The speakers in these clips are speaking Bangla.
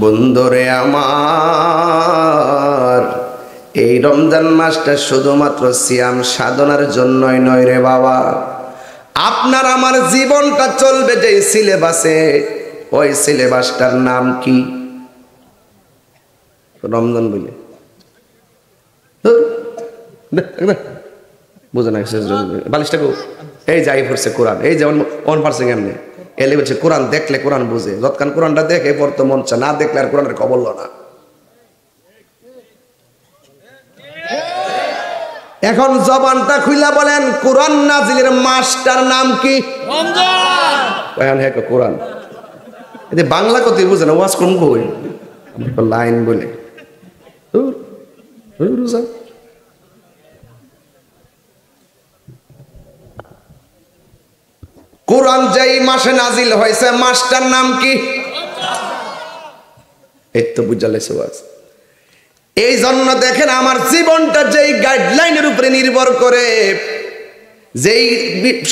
বন্ধুরে আমার, এই রমজান মাসটা শুধুমাত্র সিয়াম সাধনার জন্যই নয় রে বাবা। আপনার আমার জীবনটা চলবে যে সিলেবাসে, ওই সিলেবাসটার নাম কি? রমজান বলে বুঝে না বালিশটা এই যাই পড়ছে কোরআন, এই যেমন অন পারছে কেমনে এলে বলছে কোরআন দেখলে কোরআন বুঝে, যতক্ষণ কোরআনটা দেখে পড়তে মন চায়, না দেখলে আর কোরআনের খবর না। এখন জবানটা খুইলা বলেন কোরআন নাজিলের মাসটার নাম কি? রমজান। হ্যাঁ কোরআন এতে বাংলা কথা বুঝে না, ওয়াজ করুন কই লাইন বলে কোরআন যেই মাসে নাজিল হয়েছে মাসটার নাম কি? এই তো বুঝালেছে ওয়াজ। এই জন্য দেখেন আমার জীবনটা যেই গাইডলাইনের উপরে নির্ভর করে, যেই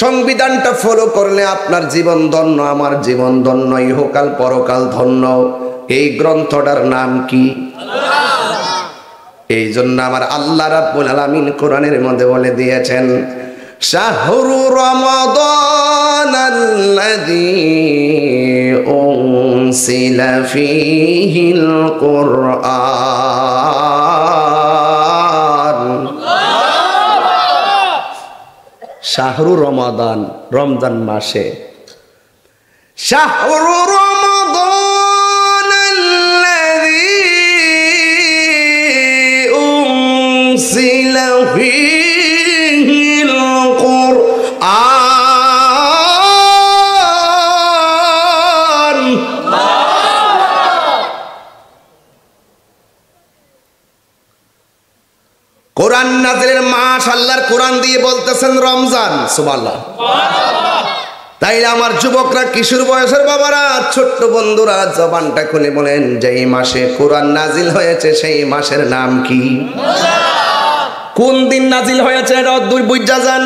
সংবিধানটা ফলো করলে আপনার জীবন ধন্য, আমার জীবন ধন্য, ইহকাল পরকাল ধন্য, এই গ্রন্থটার নাম কি? এই জন্য আমার আল্লাহ রাব্বুল আলামিন কোরআনের মধ্যে বলে দিয়েছেন, শাহরু রমাদানাল্লাযী উনসিলা ফীহিল কুরআন। শাহরু রমাদান, রমজান মাসে। শাহরু রমাদানাল্লাযী উনসিলা ফীহিল কুরআন। কোরআন নাজিলের মাস আল্লাহর কোরআন দিয়ে বলতেছেন রমজান। সুবহানাল্লাহ। তাইলে আমার যুবকরা, কিশোর বয়সের বাবারা, ছোট্ট বন্ধুরা জবানটা খুলে বলেন যেই মাসে কোরআন নাজিল হয়েছে সেই মাসের নাম কি? কোন দিন নাজিল হয়েছে এটা দুই বুঝা যান।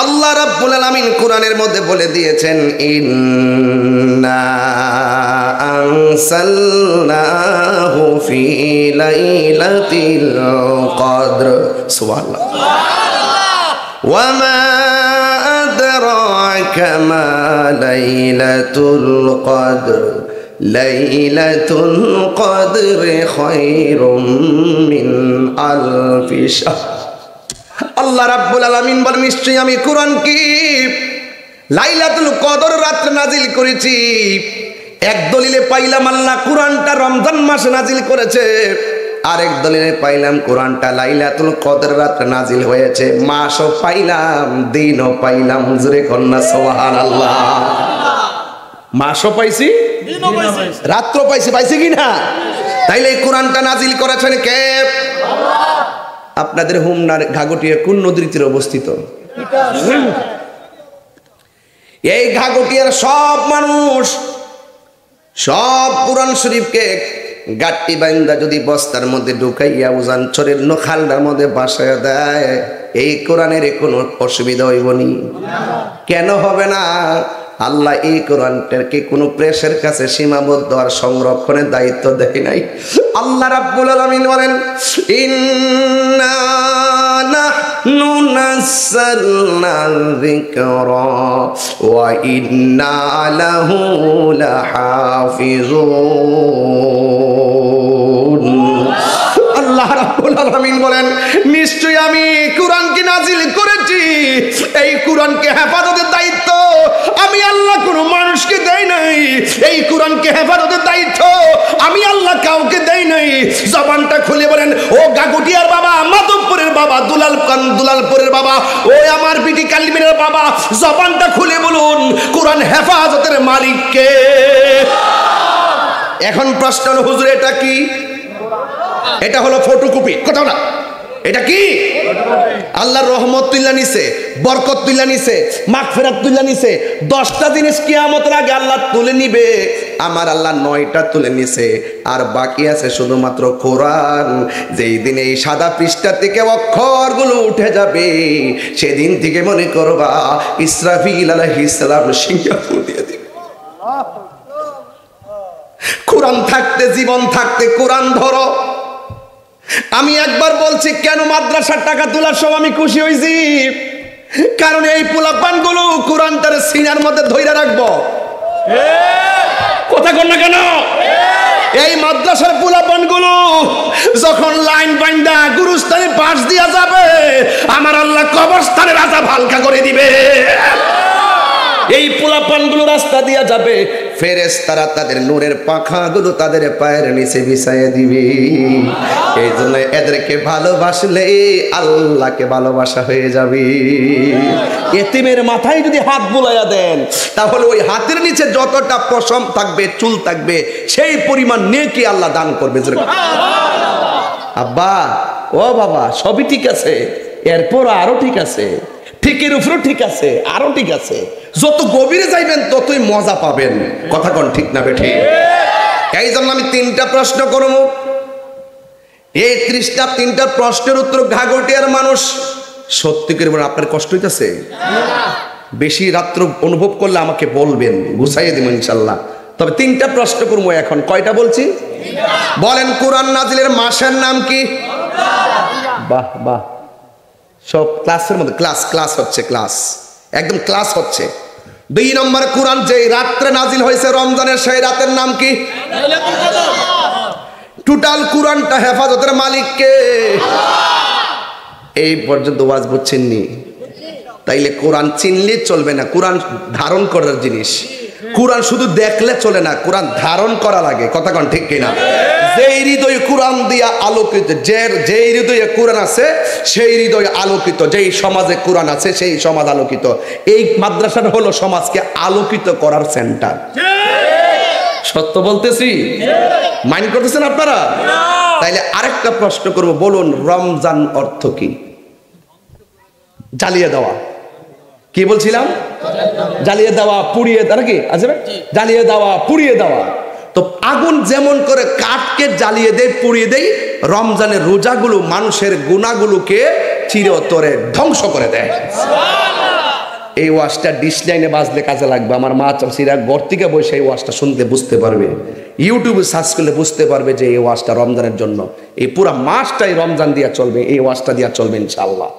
আল্লাহ রাব্বুল আলামিন কোরআনের মধ্যে বলে দিয়েছেন, ইন্না আনসালনাহু ফি লাইলাতিল কদর। সুবহানাল্লাহ। ওয়া মা আদরাকা মা লাইলাতুল কদর। লাইলাতুল কদরি খায়রুম মিন আলফি শাহর। আল্লাহ রাব্বুল আলামিন বলেন, নিশ্চয়ই আমি কোরআন কি লাইলাতুল কদর রাত্রে নাজিল করেছি। এক দলিলে পাইলাম আল্লাহ কোরআনটা রমজান মাসে নাজিল করেছে, আরেক দলিলে পাইলাম কোরআনটা লাইলাতুল কদর রাত্রে নাজিল হয়েছে। মাসও পাইলাম, দিনও পাইলাম। জোরে কন্যা সুবহানাল্লাহ। মাসও পাইছি, রাত্র পাইছি, পাইছি কিনা? তাইলে এই কোরআনটা নাজিল করেছেন কে? আপনাদের হোমনার ঘাগটিয়া কোন নদীর তীরে অবস্থিত? এই ঘাগটিয়ার সব মানুষ সব কোরআন শরীফকে গাট্টি বাইন্দা যদি বস্তার মধ্যে ঢুকাইয়া উজান চরের নখালটার মধ্যে বাসায় দেয়, এই কোরআনের কোনো অসুবিধা হইব নি? কেন হবে না? আল্লাহ এই কোরআনটাকে কোনো প্রেসের কাছে সীমাবদ্ধ আর সংরক্ষণের দায়িত্ব দেয় নাই। আল্লাহ রাব্বুল আলামিন বলেন, ইন্না নাহনু নাযালনা যিকরা ওয়া ইন্না লাহু লাহাফিজুন। আল্লাহ রাব্বুল আলামিন বলেন, নিশ্চয়ই আমি কোরআনকে নাজিল করেছি, এই কোরআনকে হেফাজতের দায়িত্ব আমি আল্লাহ কোনো মানুষকে দেই নাই। এই কোরআনকে হেফাজতের দায়িত্ব আমি আল্লাহ কাউকে দেই নাই। জবানটা খুলে বলেন, ও গাগুটিয়ার বাবা, মাধবপুরের বাবা, দুলালপুরের বাবা, ও আমার বিটি কালিমের বাবা, জবানটা খুলে বলুন কোরআন হেফাজতের মালিক কে? এখন প্রশ্ন হলো, হুজুর এটা কি? এটা হলো ফটোকপি, কথা না। এটা কি? আল্লাহর রহমত তুইলা নিছে, বরকত তুইলা নিছে, মাগফিরাত তুইলা নিছে। 10টা জিনিস কিয়ামতের আগে আল্লাহ তুলে নিবে, আমার আল্লাহ 9টা তুলে নিছে, আর বাকি আছে শুধুমাত্র কোরআন। যেই দিন এই সাদা পৃষ্ঠা থেকে অক্ষরগুলো উঠে যাবে, সেদিন থেকে মনে করবা ইসরাফিল আলাইহিস সালাম সিংহাসন দিয়ে দিবে। কোরআন থাকতে, জীবন থাকতে কোরআন ধরো। আমি একবার বলছি কেন মাদ্রাসার টাকা তোলার সময় আমি খুশি হয়েছি, কারণ এই পোলাপানগুলো কোরআনটার সিনার মধ্যে ধইরা রাখবো। কথা কন না কেন? এই মাদ্রাসার পোলাপানগুলো যখন লাইন বাইন্দা গুরুস্থানে পাশ দিয়া যাবে, আমার আল্লাহ কবরস্থানের আযাব হালকা করে দিবে। এই পোলাপানগুলো রাস্তা দিয়া যাবে, ফেরেশতারা তাদের নূরের পাখাগুলো তাদের পায়ের নিচে বিছাইয়ে দিবে। এই জন্য এদেরকে ভালোবাসলে আল্লাহকে ভালোবাসা হয়ে যাবে। এতিমের মাথায় যদি হাত বুলাইয়া দেন, তাহলে ওই হাতের নিচে যতটা পশম থাকবে, চুল থাকবে, সেই পরিমাণ নেকি আল্লাহ দান করবে। আব্বা, ও বাবা, সবই ঠিক আছে, এরপর আরো ঠিক আছে, ঠিকের উপরও ঠিক আছে, আরো ঠিক আছে। যত গভীরে যাইবেন ততই মজা পাবেন। কথা কোন ঠিক না বেঠিক? এই জন্য আমি 3টা প্রশ্ন করব। এই 3টা প্রশ্নের উত্তর ঘাগটিয়ার মানুষ সত্যি করে বলেন, আপনার কষ্ট হইতেছে? বেশি রাত্র অনুভব করলে আমাকে বলবেন, গুছাইয়ে দিব ইনশাল্লাহ। তবে 3টা প্রশ্ন করবো এখন। কয়টা বলছি? বলেন, কোরআন নাজিলের মাসের নাম কি? বাহ বাহ, সব ক্লাসের মধ্যে ক্লাস হচ্ছে, ক্লাস একদম ক্লাস হচ্ছে। 2 নম্বর, কোরআন যে রাত্রে নাজিল হয়েছে রমজানের, সেই রাতের নাম কি? টোটাল কোরআনটা হেফাজতের মালিক কে? এই পর্যন্ত ওয়াজ বুঝছেননি? তাইলে কোরআন চিনলে চলবে না, কোরআন ধারণ করার জিনিস। কোরআন শুধু দেখলে চলে না, কোরআন ধারণ করা লাগে। কথা কোন ঠিক কিনা? যেই হৃদয় কোরআন দিয়া আলোকিত, যেই হৃদয়ে কোরআন আছে সেই হৃদয় আলোকিত, যেই সমাজে কোরআন আছে সেই সমাজ আলোকিত। এই মাদ্রাসাটা হলো সমাজকে আলোকিত করার সেন্টার। সত্য বলতেছি? মাইন্ড করতেছেন আপনারা? তাইলে আরেকটা প্রশ্ন করব, বলুন রমজান অর্থ কি? জ্বালিয়ে দেওয়া। কি বলছিলাম? জ্বালিয়ে দেওয়া, পুড়িয়ে দেওয়া নাকি? আচ্ছা, জ্বালিয়ে দেওয়া, পুড়িয়ে দেওয়া। তো আগুন যেমন করে কাঠকে জ্বালিয়ে দেয়, পুড়িয়ে দেয়, রমজানের রোজাগুলো মানুষের গুনাহগুলোকে চিরতরে ধ্বংস করে দেয়। এই ওয়াজটা ডিশ লাইনে বাজলে কাজে লাগবে। আমার মা চাষিরা ঘর থেকে বসে এই ওয়াজটা শুনতে বুঝতে পারবে, ইউটিউবে সার্চ করলে বুঝতে পারবে যে এই ওয়াজটা রমজানের জন্য। এই পুরো মাসটাই রমজান দিয়া চলবে, এই ওয়াজটা দিয়া চলবে ইনশাআল্লাহ।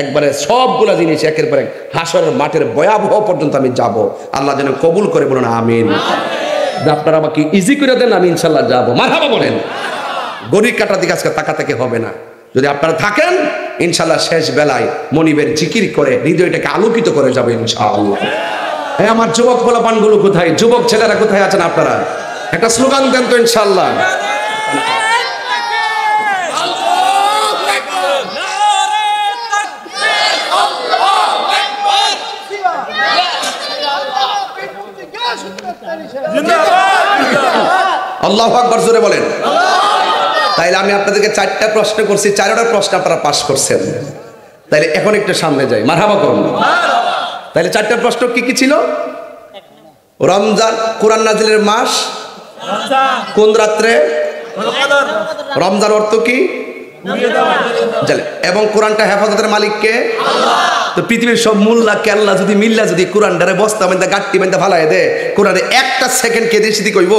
একবারে সবগুলা জিনিস একের পর এক হাসরের মাঠের ভয়াবহ পর্যন্ত আমি যাব। আল্লাহ যেন কবুল করে, বলুন আমিন। আপনারা আমাকে ইজি করে দেন, আমি ইনশাল্লাহ যাবো। মারহাবা বলেন। গড়ির কাটার দিকে আজকে তাকাতাকি হবে না। যদি আপনারা থাকেন, ইনশাল্লাহ শেষ বেলায় মনিবের জিকির করে হৃদয়টাকে আলোকিত করে যাবে ইনশাআল্লাহ। হ্যাঁ, আমার যুবক পোলাপানগুলো কোথায়? যুবক ছেলেরা কোথায় আছেন আপনারা? একটা স্লোগান দেন তো ইনশাআল্লাহ। আল্লাহু আকবার, জোরে বলেন। তাইলে আমি আপনাদেরকে 4টা প্রশ্ন করছি, 4টা প্রশ্ন আপনারা পাস করছেন। তাইলে এখন একটু সামনে যাই, মারহাবা করুন। তাইলে 4টা প্রশ্ন কি কি ছিল? রমজান কোরআন নাজিলের মাস, কোন রাত্রে, রমজান অর্থ কি, এবং কোরআনটা হেফাজতের মালিক কে? তো পৃথিবীর সব মোল্লা কেল্লা যদি মিল্লা যদি কোরআনটারে বস্তা বান্ধা গাট্টি বান্ধা ফালাই দে, কোরআনে একটা সেকেন্ড কে দেশি কইব?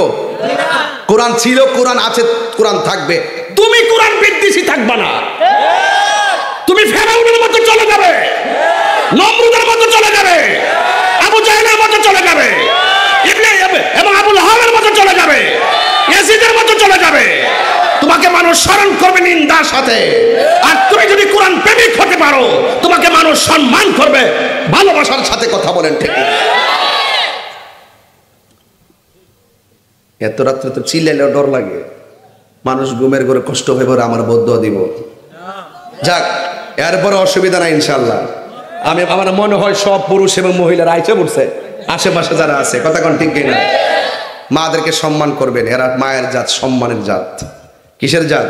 কোরআন ছিল, কোরআন আছে, কোরআন থাকবে। তুমি কোরআন বিদ্বেষী থাকবা না, তুমি ফেরাউনের মতো চলে যাবে, নমরুদের মতো চলে যাবে, আবু জাহেলের মতো চলে যাবে, এবং আবু লাহাবের মতো চলে যাবে, ইয়াজিদের মতো চলে যাবে। তোমাকে মানুষ স্মরণ করবে নিন্দার সাথে। আর তুমি যদি কোরআন প্রেমিক হতে পারো, তোমাকে মানুষ সম্মান করবে ভালোবাসার সাথে। কথা বলেন ঠিক? এত রাত্রে তো চিল্লাইলেও ডর লাগে, মানুষ ঘুমের ঘরে কষ্ট হয়ে পড়ে, আমার বদদোয়া দিব। যাক, এরপরে অসুবিধা নাই ইনশাআল্লাহ। আমার মনে হয় সব পুরুষ এবং মহিলারা আইসে পড়ছে, আশেপাশে যারা আছে। কথা কোন ঠিক কিনা? মাদেরকে সম্মান করবেন, এরা মায়ের জাত, সম্মানের জাত। কিসের জাত?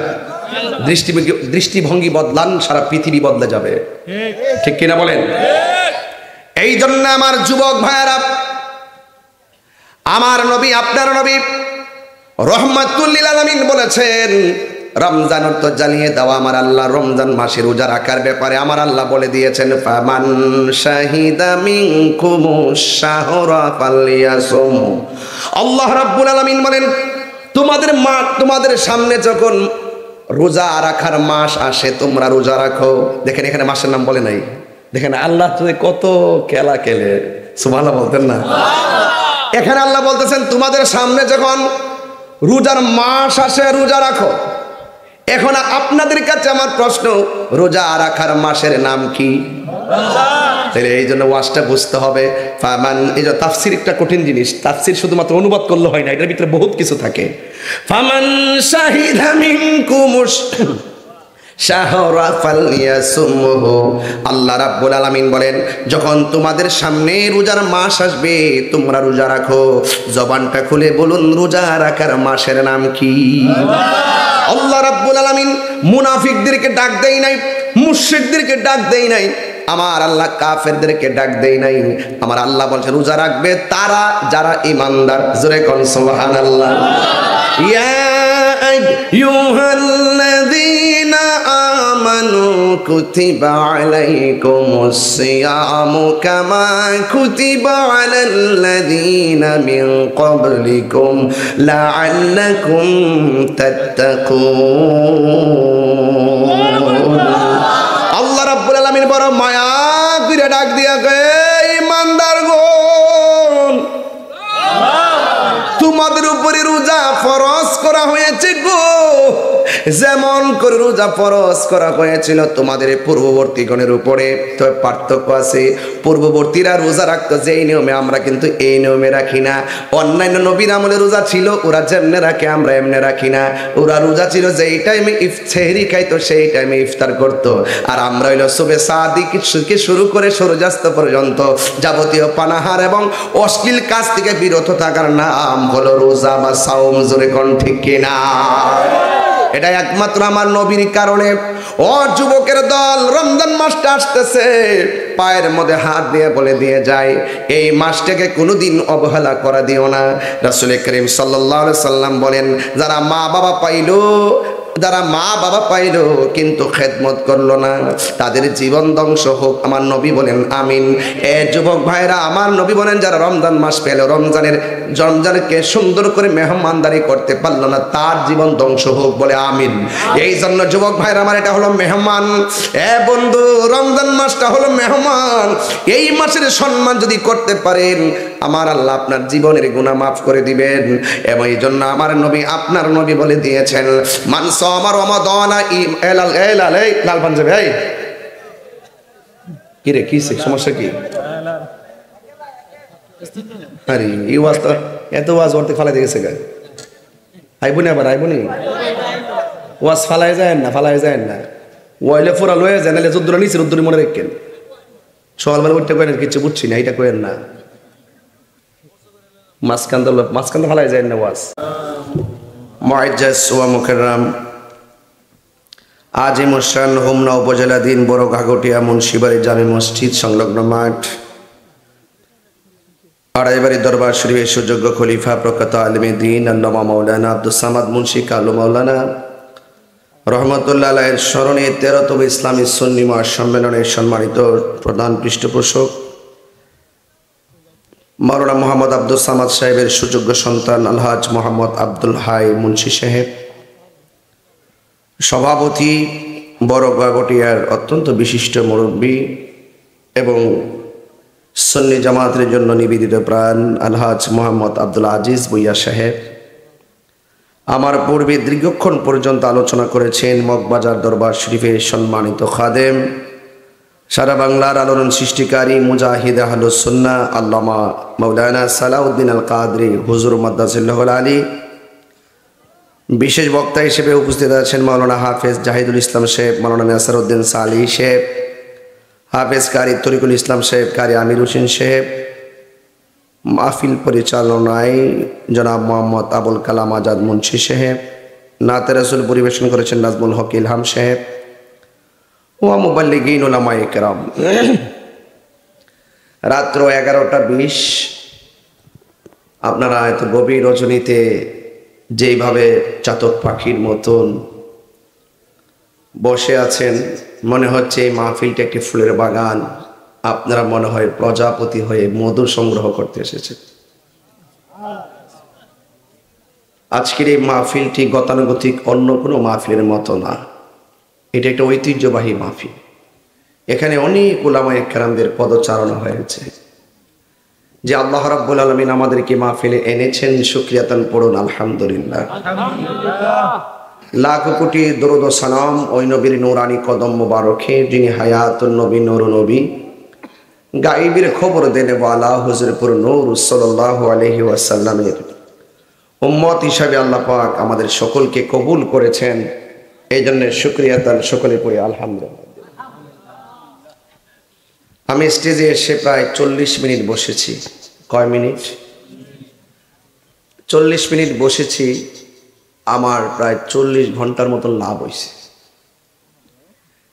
দৃষ্টিভঙ্গি বদলান, সারা পৃথিবী বদলে যাবে। ঠিক কিনা বলেন? এই জন্য আমার যুবক ভাইয়েরা, আমার নবী, আপনার নবী রহমাতুল লিল আলামিন বলেছেন, রমজান অর্থ জ্বালিয়ে দেওয়া। আমার আল্লাহ রমজান মাসে রোজা রাখার ব্যাপারে আমার আল্লাহ বলে দিয়েছেন, ফামান শাহিদা মিনকুমুশ শাহরা ফালইয়াসুম। আল্লাহ রাব্বুল আলামিন বলেন, তোমাদের সামনে যখন রোজা রাখার মাস আসে তোমরা রোজা রাখো। দেখেন এখানে মাসের নাম বলে নাই, দেখেন আল্লাহ তো কত খেলা খেলে, সুবহানাল্লাহ বলতেন না? এখানে আল্লাহ বলতেছেন তোমাদের সামনে যখন রোজার মাস আসে রোজা রাখো। এখন আপনাদের কাছে আমার প্রশ্ন, রোজা রাখার মাসের নাম কি? তাহলে এই জন্য ওয়াজটা বুঝতে হবে। ফামান, এই যে তাফসির একটা কঠিন জিনিস, তাফসির শুধুমাত্র অনুবাদ করলে হয় না, এটার ভিতরে বহুত কিছু থাকে। ফামান শাহিদা মিনকুমুশ শাহরা ফালইয়াসুমহু, আল্লাহ রাব্বুল আলামিন বলেন যখন তোমাদের সামনে রোজার মাস আসবে তোমরা রোজা রাখো। জবানটা খুলে বলুন রোজা রাখার মাসের নাম কি? আল্লাহ রাব্বুল আলামিন মুনাফিকদেরকে ডাক দেই নাই, মুশরিকদেরকে ডাক দেই নাই, আমার আল্লাহ কাফেরদেরকে ডাক দেই নাই। আমার আল্লাহ বলছে রোজা রাখবে তারা যারা ঈমানদার। জোরে কোন সুবহানাল্লাহ। ইয়া আইয়ুহাল্লাযীনা আমানু কুতিবা আলাইকুমুস সিয়ামু কামা কুতিবা আলাল্লাযীনা মিন ক্বাবলিকুম লাআল্লাকুম তাত্তাকুন। আল্লাহ রাব্বুল আলামিন বড় মায়া করে ডাক দিয়া কয় ঈমানদারগণ, তোমাদের উপরে রোজা ফরজ করা হয়েছে গো, যেমন করে রোজা ফরজ করা হয়েছিল তোমাদের পূর্ববর্তীগণের উপরে। তবে পার্থক্য আছে, পূর্ববর্তীরা রোজা রাখতো যেই নিয়মে, আমরা কিন্তু এই নিয়মে রাখি না। অন্যান্য নবীর আমলে রোজা ছিল, ওরা যেমনে রাখে আমরা এমনে রাখি না। ওরা রোজা ছিল যেই টাইমে সেহরি খাইতো সেই টাইমে ইফতার করতো, আর আমরা হইলো সুবে সাদিক থেকে শুরু করে সূর্যাস্ত পর্যন্ত যাবতীয় পানাহার এবং অশ্লীল কাজ থেকে বিরত থাকার নাম হলো রোজা বা সাওম। জোরে কোন ঠিক কিনা? এটা একমাত্র আমার নবীর কারণে। ও যুবকের দল, রমজান মাসটা আসতেছে, পায়ের মধ্যে হাত দিয়ে বলে দিয়ে যায় এই মাসটাকে কোনোদিন অবহেলা করা দিও না। রাসূল করিম সাল্লাল্লাহু আলাইহি সাল্লাম বলেন যারা মা বাবা পাইলো কিন্তু খেদমত করলো না তাদের জীবন ধ্বংস হোক। আমার নবী বলেন আমিন। এ যুবক ভাইরা, আমার নবী বলেন যারা রমজান মাস পেল, রমজানকে সুন্দর করে মেহমানদারি করতে পারলো না, তার জীবন ধ্বংস হোক, বলে আমিন। এই জন্য যুবক ভাইরা আমার, এটা হলো মেহমান। এ বন্ধু, রমজান মাসটা হলো মেহমান। এই মাসের সম্মান যদি করতে পারেন আমার আল্লাহ আপনার জীবনের গুনাহ মাফ করে দিবেন। এবং এই জন্য আমার নবী, আপনার নবী বলে দিয়েছেন মান সামা রমাদানা লাল পাঞ্জাবি। এই কি রে, কি সমস্যা কি? আরে এই ওয়াজটা এত ওয়াজ করতে ফালাই দিয়েছে গা, আইবুনি আবার আইবুনি ওয়াজ ফালাই যায় না ওয়াইলে ফোরা লয়ে যায়, নাহলে যুদ্ধরা নিচে রুদ্দুরি মনে রাখেন। সকালবেলা উঠতে কয়েন কিছু বুঝছি না, এটা কয়েন না, মাঝখান ফালাই যায় না ওয়াজ। মুআজ্জাজ ওয়া মুকাররাম আজিমুশান হোমনা উপজেলাধীন বড় ঘাগটিয়া মুন্সিবাড়ি জামে মসজিদ সংলগ্ন মাঠ, আড়াইবাড়ি দরবার শরীফের সুযোগ্য খলিফা প্রখ্যাত আলেমে দ্বীন আল্লামা মাওলানা আব্দুস সামাদ মুন্সি কালু মাওলানা রহমতুল্লাহ আলাইহির স্মরণে 13তম ইসলামী সুন্নি মহাসম্মেলনের সম্মানিত প্রধান পৃষ্ঠপোষক মাওলানা মোহাম্মদ আব্দুস সামাদ সাহেবের সুযোগ্য সন্তান আলহাজ মোহাম্মদ আব্দুল হাই মুন্সি সাহেব, সভাপতি বড় ঘাগটিয়ার অত্যন্ত বিশিষ্ট মুরব্বী এবং সুন্নি জামাতের জন্য নিবেদিত প্রাণ আলহাজ মোহাম্মদ আব্দুল আজিজ ভুইয়া সাহেব, আমার পূর্বে দীর্ঘক্ষণ পর্যন্ত আলোচনা করেছেন মগবাজার দরবার শরীফের সম্মানিত খাদেম, সারা বাংলার আলোড়ন সৃষ্টিকারী মুজাহিদ আহলুস সুন্নাহ আল্লামা মাওলানা সালাউদ্দিন আল কাদরি হুজুর মাদ্দাজিল্লাহুল আলী। বিশেষ বক্তা হিসেবে উপস্থিত আছেন মাওলানা হাফেজ জাহিদুল ইসলাম সাহেব, মাওলানা নাসিরউদ্দিন সালি সাহেব, হাফেজ কারি তরিকুল ইসলাম সাহেব, কারি আমির হোসেন সাহেব। মাহফিল পরিচালনায় জনাব মোহাম্মদ আবুল কালাম আজাদ মুন্সি সাহেব, নাতে রাসূল পরিবেশন করেছেন নাজমুল হক ইলহাম সাহেব ওয়া মুবাল্লিগিন উলামায়ে কেরাম। রাত্র 11:20, আপনারা এত গভীর রজনীতে যেইভাবে চাতক পাখির মতন বসে আছেন, মনে হচ্ছে এই মাহফিলটা একটি ফুলের বাগান, আপনারা মনে হয় প্রজাপতি হয়ে মধু সংগ্রহ করতে এসেছেন। আজকের এই মাহফিলটি গতানুগতিক অন্য কোনো মাহফিলের মতো না, এটা একটা ঐতিহ্যবাহী মাহফিল। এখানে অনেক উলামায়ে কেরামদের পদচারণা হয়েছে। যে আল্লাহ রাব্বুল আলামিন আমাদেরকে মাহফিলে এনেছেন, শুকরিয়াতান পড়ুন আলহামদুলিল্লাহ। লাখ কোটি দরুদ ও সালাম ওই নবীর নূরানি কদম মোবারকে, যিনি হায়াতুন নবী নূর নবী, গায়েবের খবর দেনে ওয়ালা হুজুরপুর নূর সাল্লাল্লাহু আলাইহি ওয়াসাল্লামের উম্মত হিসাবে আল্লাহ পাক আমাদের সকলকে কবুল করেছেন। এই জন্য শুকরিয়াতান সকলে পড়ি আলহামদুলিল্লাহ। আমি স্টেজে এসে প্রায় 40 মিনিট বসেছি। কয় মিনিট? 40 মিনিট বসেছি। আমার প্রায় 40 ঘন্টার মতো লাভ হয়েছে।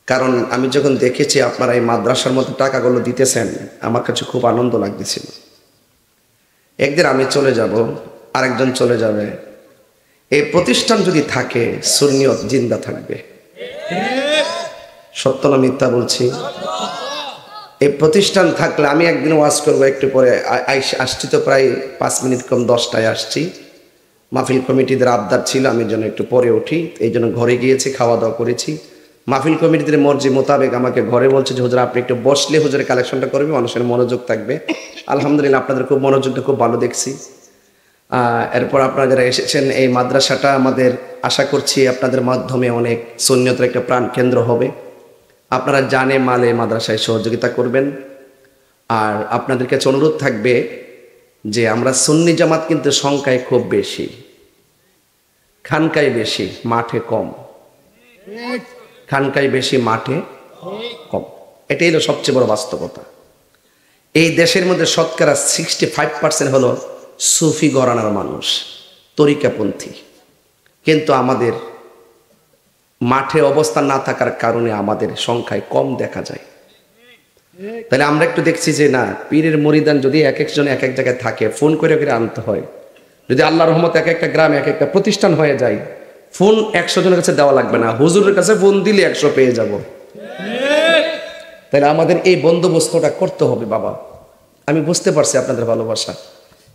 কারণ আমি যখন দেখেছি আপনারা এই মাদ্রাসার মতো টাকাগুলো দিতেছেন, আমার কাছে খুব আনন্দ লাগতেছিল। একদিন আমি চলে যাব, আরেকজন চলে যাবে। এই প্রতিষ্ঠান যদি থাকে, সুন্নিয়ত জিন্দা থাকবে। সত্য না মিথ্যা বলছি? এই প্রতিষ্ঠান থাকলে, আমি একদিন ওয়াজ করবো একটু পরে, আসছি তো প্রায় 5 মিনিট কম 10টায় আসছি। মাহফিল কমিটিদের আবদার ছিল আমি যেন একটু পরে উঠি, এই জন্য ঘরে গিয়েছি, খাওয়া দাওয়া করেছি। মাহফিল কমিটিদের মর্জি মোতাবেক আমাকে ঘরে বলছে যে হুজুর আপনি একটু বসলে হুজুরের কালেকশনটা করবে, মানুষের মনোযোগ থাকবে। আলহামদুলিল্লাহ, আপনাদের খুব মনোযোগটা খুব ভালো দেখছি। এরপর আপনারা যারা এসেছেন, এই মাদ্রাসাটা আমাদের আশা করছি আপনাদের মাধ্যমে অনেক সুন্নিয়তের একটা প্রাণ কেন্দ্র হবে। আপনারা জানে মালে মাদ্রাসায় সহযোগিতা করবেন। আর আপনাদের কাছে অনুরোধ থাকবে যে আমরা সুন্নি জামাত কিন্তু সংখ্যায় খুব বেশি, খানকায় বেশি, মাঠে কম। খানকায় বেশি, মাঠে কম, এটাই হলো সবচেয়ে বড় বাস্তবতা। এই দেশের মধ্যে শতকরা 65% হলো সুফি ঘরানার মানুষ, তরিকাপন্থী। কিন্তু আমাদের মাঠে অবস্থান না থাকার কারণে আমাদের সংখ্যায় কম দেখা যায়। তাহলে আমরা একটু দেখছি যে না, পীরের মরিদান যদি এক একজন এক এক জায়গায় থাকে, ফোন করে করে আনতে হয়। যদি আল্লাহর রহমতে এক একটা গ্রামে এক একটা প্রতিষ্ঠান হয়ে যায়, ফোন 100 জনের কাছে দেওয়া লাগবে না, হুজুরের কাছে ফোন দিলে 100 পেয়ে যাব। তাহলে আমাদের এই বন্দোবস্তটা করতে হবে বাবা। আমি বুঝতে পারছি আপনাদের ভালোবাসা।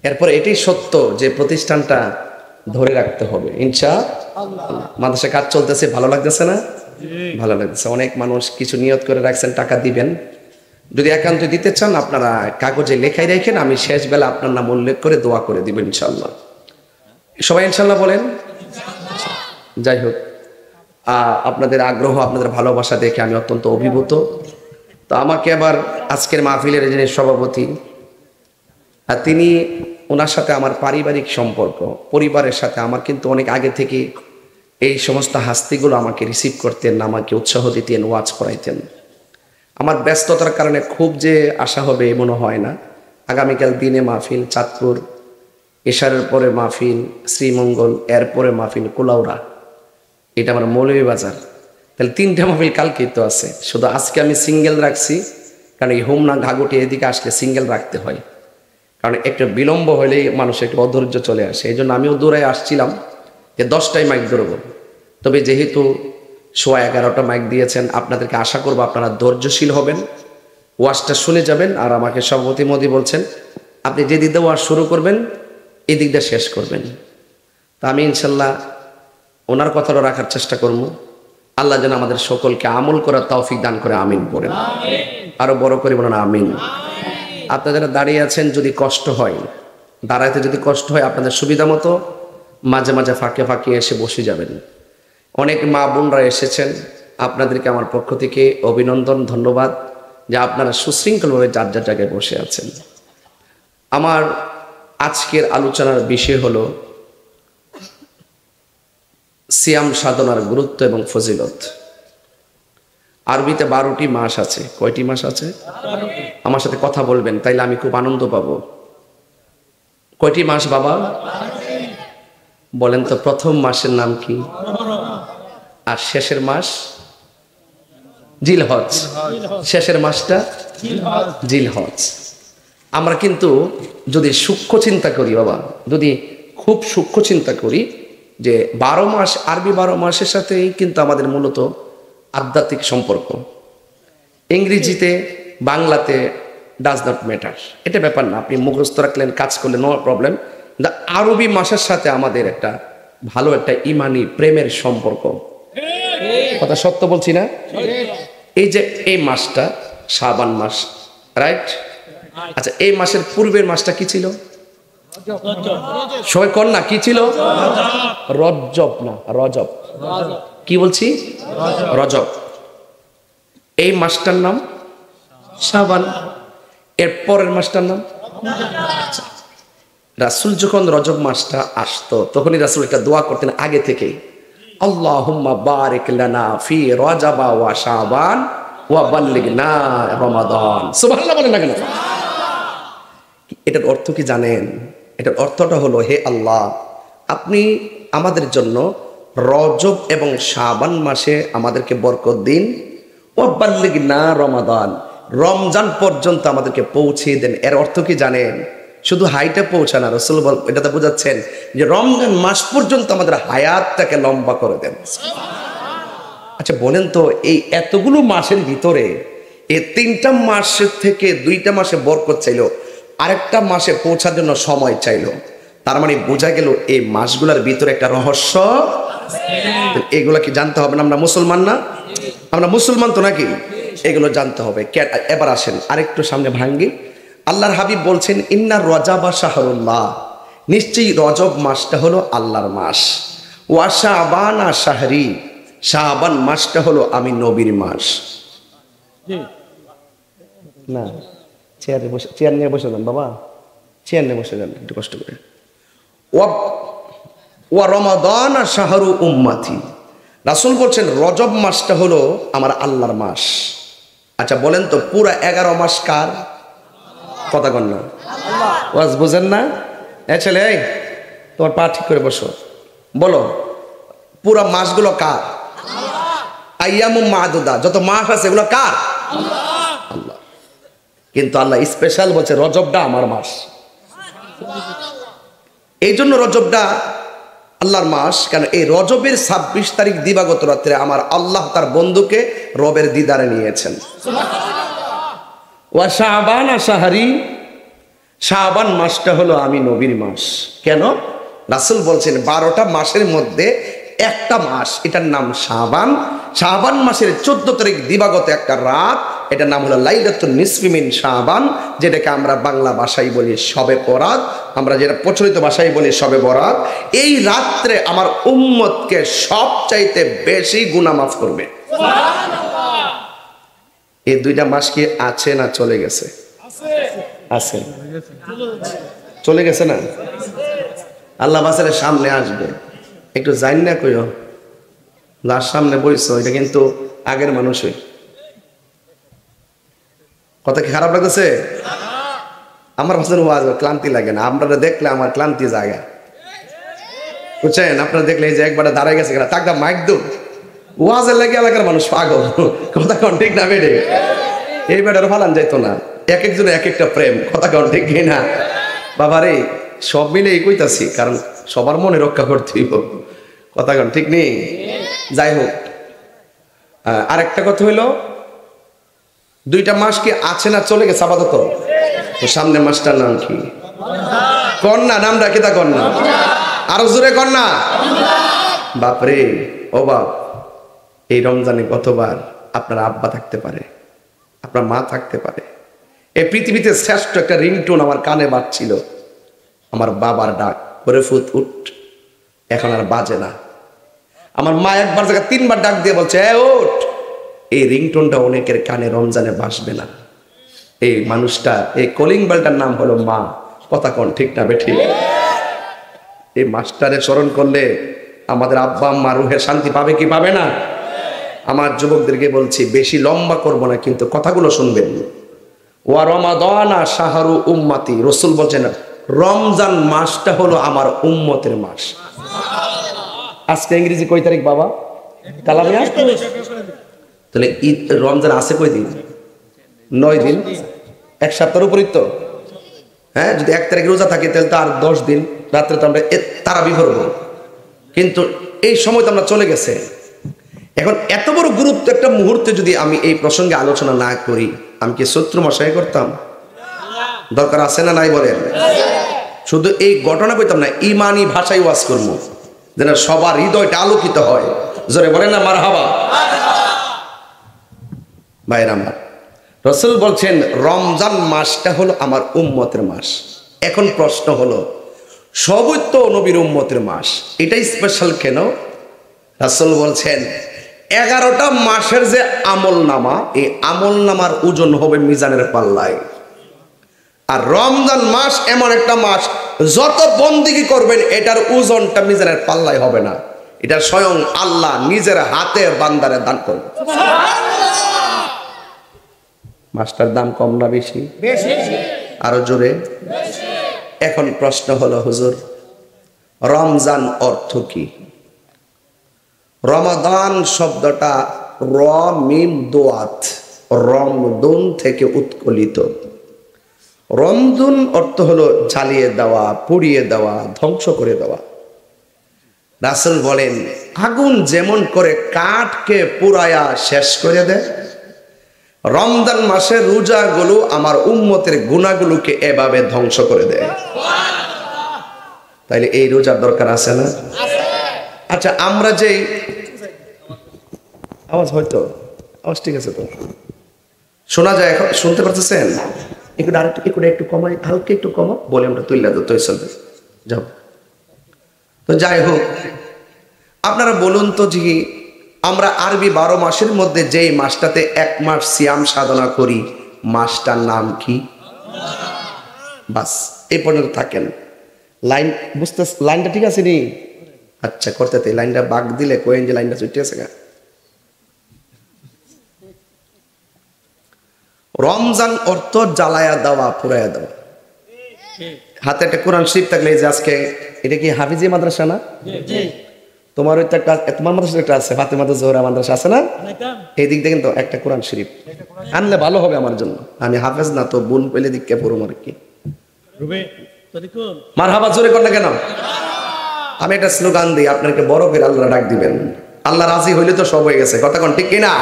এরপর এটাই সত্য যে প্রতিষ্ঠানটা ধরে রাখতে হবে ইনশাআল্লাহ। মাদ্রাসা কাজ চলতেছে, ভালো লাগতেছে না? ভালো লাগতেছে। অনেক মানুষ কিছু নিয়ত করে রাখছেন টাকা দিবেন। যদি একান্ত দিতে চান আপনারা কাগজে লেখাই রাখেন, আমি শেষ বেলা আপনার নাম উল্লেখ করে দোয়া করে দিব ইনশাআল্লাহ। সবাই ইনশাআল্লাহ বলেন। যাই হোক, আপনাদের আগ্রহ, আপনাদের ভালোবাসা দেখে আমি অত্যন্ত অভিভূত। তো আমাকে আবার আজকের মাহফিলের যিনি সভাপতি, তিনি, ওনার সাথে আমার পারিবারিক সম্পর্ক, পরিবারের সাথে আমার কিন্তু অনেক আগে থেকে এই সমস্ত হাস্তিগুলো আমাকে রিসিভ করতেন, আমাকে উৎসাহ দিতেন, ওয়াজ করাইতেন। আমার ব্যস্ততার কারণে খুব যে আশা হবে মনে হয় না। আগামীকাল দিনে মাহফিল চাঁদপুর, এশারের পরে মাহফিল শ্রীমঙ্গল, এরপরে মাহফিল কুলাউড়া, এটা আমার মৌলভীবাজার। তাহলে 3টে মাহফিল কালকেই তো আছে। শুধু আজকে আমি সিঙ্গেল রাখছি, কারণ এই হোমনা ঘাগুটি এদিকে আসলে সিঙ্গেল রাখতে হয়, কারণ একটু বিলম্ব হলেই মানুষের একটু অধৈর্য চলে আসে। এই জন্য আমিও দূরে আসছিলাম যে 10টায় মাইক ধরবো। তবে যেহেতু 11:15 মাইক দিয়েছেন, আপনাদেরকে আশা করবো আপনারা ধৈর্যশীল হবেন, ওয়াজটা শুনে যাবেন। আর আমাকে সভাপতি মোদি বলছেন আপনি যে দিক দিয়ে ওয়াজ শুরু করবেন এই দিক দিয়ে শেষ করবেন। তা আমি ইনশাল্লাহ ওনার কথাটা রাখার চেষ্টা করবো। আল্লাহ যেন আমাদের সকলকে আমল করার তৌফিক দান করে, আমিন পড়েন। আরো বড় করে বলেন আমিন। আপনারা যারা দাঁড়িয়ে আছেন, যদি কষ্ট হয়, দাঁড়াইতে যদি কষ্ট হয়, আপনাদের সুবিধা মতো মাঝে মাঝে ফাঁকে ফাঁকে এসে বসে যাবেন। অনেক মা বোনরা এসেছেন, আপনাদেরকে আমার পক্ষ থেকে অভিনন্দন, ধন্যবাদ যে আপনারা সুশৃঙ্খলভাবে যার যার জায়গায় বসে আছেন। আমার আজকের আলোচনার বিষয় হলো সিয়াম সাধনার গুরুত্ব এবং ফজিলত। আরবিতে 12টি মাস আছে। কয়টি মাস আছে? আমার সাথে কথা বলবেন, তাইলে আমি খুব আনন্দ পাবো। কয়টি মাস বাবা? বলেন তো। প্রথম মাসের নাম কি? আর শেষের মাস? জিলহজ। শেষের মাসটা জিলহজ। আমরা কিন্তু যদি সূক্ষ্ম চিন্তা করি বাবা, যদি খুব সূক্ষ্ম চিন্তা করি যে 12 মাস, আরবি 12 মাসের সাথেই কিন্তু আমাদের মূলত আধ্যাত্মিক সম্পর্ক। ইংরেজিতে, বাংলাতে ডাজ নট ম্যাটার, এটা ব্যাপার না। আপনি মুখস্থ রাখলেন, কাজ করলেন, নো প্রবলেম। আরবি মাসের সাথে আমাদের একটা ভালো একটা ইমানি প্রেমের সম্পর্ক। কথা সত্য বলছি না? এই যে এই মাসটা শাবান মাস, রাইট? আচ্ছা, এই মাসের পূর্বের মাসটা কি ছিল? সবাই কর না, কি ছিল? রজব না, রজব। কি বলছি? রজব। এই মাসটার নাম শাবান, এর পরের মাসটার নাম। রাসূল যখন রজব মাসটা আসতো তখনই রাসূল একটা দোয়া করতেন আগে থেকেই, আল্লাহুম্মা বারিক লানা ফি রজবা ওয়া শাবান ওয়া বাল্লিগনা রমাদান। সুবহানাল্লাহ বলেন না কেন? এটার অর্থ কি জানেন? এটার অর্থটা হলো, হে আল্লাহ, আপনি আমাদের জন্য রজব এবং শাবান মাসে আমাদেরকে বরকত দিন, ওয়া বাল্লিগনা রমাদান, রমজান পর্যন্ত আমাদেরকে পৌঁছে দেন। এর অর্থ কি জানেন? শুধু হাইটে পৌঁছানা, রাসূল এটাতে বোঝাচ্ছেন যে রমজান মাস পর্যন্ত আমাদের হায়াতটাকে লম্বা করে দেন। আচ্ছা বলেন তো, এই এতগুলো মাসের ভিতরে এই 3টা মাসের থেকে 2টা মাসে বরকত চাইলো, আরেকটা মাসে পৌঁছার জন্য সময় চাইলো, তার মানে বোঝা গেল এই মাসগুলোর ভিতরে একটা রহস্য। এগুলা কি জানতে হবে না? আমরা মুসলমান না? আমরা মুসলমান তো নাকি? এগুলো জানতে হবে। এবার আসেন আরেকটু সামনে ভাঙ্গি। আল্লাহর হাবিব বলছেন, ইন্না রজাবা শাহরুল্লাহ, নিশ্চয়ই রজব মাসটা হলো আল্লাহর মাস। ওয়া শাবানা শাহরি, শাবান মাসটা হলো আমি নবীর মাস। না, চেয়ার নিয়ে বসে যান বাবা, চেয়ার নিয়ে বসে যান একটু কষ্ট করে। ওয়া রমাদান শাহরু উম্মতি, রাসূল বলছেন রজব মাসটা হলো আমার আল্লাহর মাস। আচ্ছা বলেন তো, পুরা 11 মাস কার? কথা কন না, ওয়াজ বুঝেন না? ছেলে, তোমার পা ঠিক করে বসো, বলো পুরা মাসগুলো কার? আইয়ামুম মাদুদা, যত মাস আছে এগুলো কার? আল্লাহ। কিন্তু আল্লাহ স্পেশাল বলছে রজবটা আমার মাস। এই জন্য রজবটা আল্লাহর মাস, কেন এই রজবের 26 তারিখ দিবাগত রাত্রে আমার আল্লাহ তার বন্ধুকে রবের দিদারে নিয়েছেন। ওয়া শাবানা শাহরি, শাবান মাসটা হলো আমি নবীর মাস। কেন? রাসূল বলছেন 12টা মাসের মধ্যে একটা মাস, এটার নাম শাবান। শাবান মাসের 14 তারিখ দিবাগত একটা রাত, এটার নাম হলো লাইলাতুন নিসফি মিন শাবান, যেটাকে আমরা বাংলা ভাষায় বলি শবে বরাত, আমরা যেটা প্রচলিত ভাষায় বলি শবে বরাত। এই রাত্রে আমার উম্মতকে সবচাইতে বেশি গুনাহ মাফ করবে। এই 2টা মাস কি আছে না চলে গেছে? আছে, চলে গেছে না? আল্লাহ বাসারের সামনে আসবে, একটু জান না কইও, যার সামনে বইছো এটা কিন্তু আগের মানুষই। কথা কি খারাপ লাগতেছে? আমার বাসার ওয়াজ ক্লান্তি লাগে না, আপনারা দেখলে আমার ক্লান্তি জায়গা, বুঝছেন? আপনারা দেখলে এই যে একবার দাঁড়ায় গেছে তাকদা মাইক দো, ওয়াজের লাগে এলাকার মানুষ পাগল। কথা কন ঠিক না বেড়ে? এই বেটার ফালান যাইতো না, এক একজনের এক একটা প্রেম। কথা কন ঠিক না? বাবারে সব মিলে এই কইতাছি, কারণ সবার মনে রক্ষা করতে হইব। কথা কন ঠিক নেই? যাই হোক, আরেকটা কথা হইলো, 2টা মাস কি আছে না চলে গেছে আপাতত? সামনে মাসটার নাম কি? কন্যা, নাম রাখি তা কন্যা, আরো জোরে কন্যা। বাপরে ও বাপ, এই রমজানে কতবার আপনার আব্বা থাকতে পারে, আপনার মা থাকতে পারে। এই পৃথিবীতে শ্রেষ্ঠ একটা রিংটোন আমার কানে বাজছিল, আমার বাবার ডাক, ওরে ফুত উঠ, এখন আর বাজে না। আমার মা একবার জায়গা 3বার ডাক দিয়ে বলছে এ ওঠ। এই রিংটোনটা অনেকের কানে রমজানে বাজবে না। এই মানুষটা, এই কলিং বেলটার নাম হলো মা। কথা কন ঠিক না বেঠিক? এই মাস্টারে স্মরণ করলে আমাদের আব্বা আম্মা রুহে শান্তি পাবে কি পাবে না? আমার যুবকদেরকে বলছি, বেশি লম্বা করব না, কিন্তু কথাগুলো শুনবেন। ওয়া রমাদানা শাহরু উম্মতি, রাসূল বলেন রমজান মাসটা হলো আমার উম্মতের মাস। আজকে ইংরেজি কয় তারিখ বাবা? কালামিয়া। তাহলে ঈদ রমজান আছে কয় দিন? 9 দিন, 1 সপ্তাহের উপরই তো। হ্যাঁ, যদি 1 তারিখ রোজা থাকে তাহলে তো আর 10 দিন, রাত্রে তো আমরা তারাবি করব। কিন্তু এই সময় তো আমরা চলে গেছে। এখন এত বড় গুরুত্ব একটা মুহূর্তে যদি আমি এই প্রসঙ্গে আলোচনা না করি, আমি কি শত্রু মশাই করতাম? দরকার আছে না নাই বলেন? শুধু এই ঘটনা কইতাম না, ইমানি ভাষায় ওয়াজ করবো। যেন সবার হৃদয়টা আলোকিত হয়। জোরে বলেন না মারহাবা। ভাইরা আমার, রাসূল বলছেন রমজান মাসটা হলো আমার উম্মতের মাস। এখন প্রশ্ন হলো, সবই তো নবীর উম্মতের মাস, এটাই স্পেশাল কেন? রাসূল বলছেন 11টা মাসের যে আমল নামা, এই আমল নামার ওজন হবে মিজানের পাল্লায়। আর রমজান মাস এমন একটা মাস, যত বন্দেগী করবেন এটার ওজনটা মিজানের পাল্লায় হবে না, এটা স্বয়ং আল্লাহ নিজের হাতে বান্দারে দান করবে। মাসটার দাম কম না বেশি? আরো জোরে। এখন প্রশ্ন হলো, হুজুর রমজান অর্থ কি? রমাদান শব্দটা র মিম দোয়াত, রমদুন থেকে উৎকলিত। রমদুন অর্থ হলো জ্বালিয়ে দেওয়া, পুড়িয়ে দেওয়া, ধ্বংস করে দেওয়া। রাসূল বলেন আগুন যেমন করে কাঠকে পুরায়া শেষ করে দেয়, রমজান মাসের রোজাগুলো আমার উম্মতের গুনাহগুলোকে এভাবে ধ্বংস করে দেয়। তাইলে এই রোজার দরকার আছে না? আচ্ছা, আমরা যেই আওয়াজ, হয়তো আওয়াজ ঠিক আছে তো শোনা যায়, এখন শুনতে পারতেছেন? একটু আরেকটু একটু কমাই, হালকা একটু কমা, বলে আমরা তুললে তো চলবে যাও। তো যাই হোক, আপনারা বলুন তো জি, আমরা আরবি 12 মাসের মধ্যে যেই মাসটাতে 1 মাস সিয়াম সাধনা করি, মাসটার নাম কি? বাস এই পর্যন্ত থাকেন। লাইন বুঝতে, লাইনটা ঠিক আছে নি? আচ্ছা, করতে লাইনটা বাগ দিলে কোয়েন যে লাইনটা ছুটে আছে গা। রমজান অর্থ জ্বালায়া দেওয়া, পুরাইয়া দেওয়া। হাতে একটা কোরআন শরীফ থাকলে, যে আজকে এটা কি হাফিজি মাদ্রাসা না? তোমার ওই একটা, তোমার মাদ্রাসা একটা আছে, ফাতেমা জোহরা মাদ্রাসা আছে না? এই দিক দিয়ে কিন্তু একটা কোরআন শরীফ আনলে ভালো হবে আমার জন্য। আমি হাফেজ না, তো বোন পেলে দিককে পড়ো আর কি। মারহাবা জোরে কর না কেন? আমি একটা স্লোগান দিই, আপনাকে বড় করে আল্লাহ ডাক দিবেন। আল্লাহ রাজি হইলে তো সব হয়ে গেছে, কথা কোন ঠিক কিনা?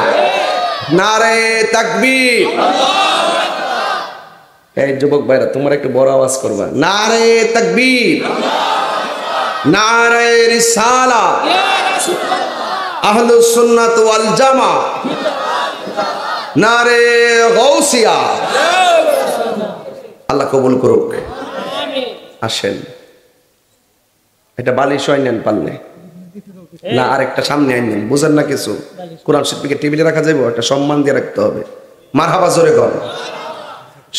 নারে তাকবীর। এই যুবক ভাইরা, তোমরা একটু বড় আওয়াজ করবা। নারে তাকবীর, নারে রিসালাত, আহলুস সুন্নাত ওয়াল জামাত, নারে গাউসিয়া। আল্লাহ কবুল করুক। আসেন, এটা বালিশ আইনেন পারলে না, আরেকটা সামনে আইনেন, বুঝেন না কিছু? কোরআন শরীফকে টেবিলে রাখা যাবে, একটা সম্মান দিয়ে রাখতে হবে। মারহাবা জোরে কর।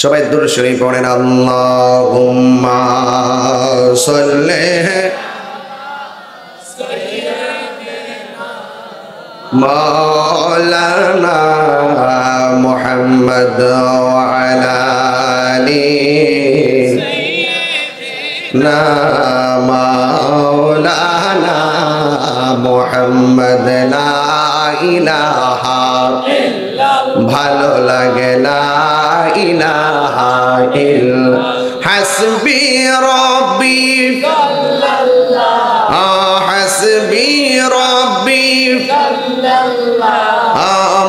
সবাই দুরূদ শরীফ পড়েন। আল্লাহুম্মা সাল্লি মাওলানা মুহাম্মদ ওয়া আলা সাইয়্যিদিনা মাওলানা মুহাম্মদ। লা ইলাহা ইল্লাল্লাহ, ভালো লাগে লা ইলাহা ইল্লা। হাসবি রাব্বি সাল্লাল্লাহ, হাসবি রাব্বি সাল্লাল্লাহ,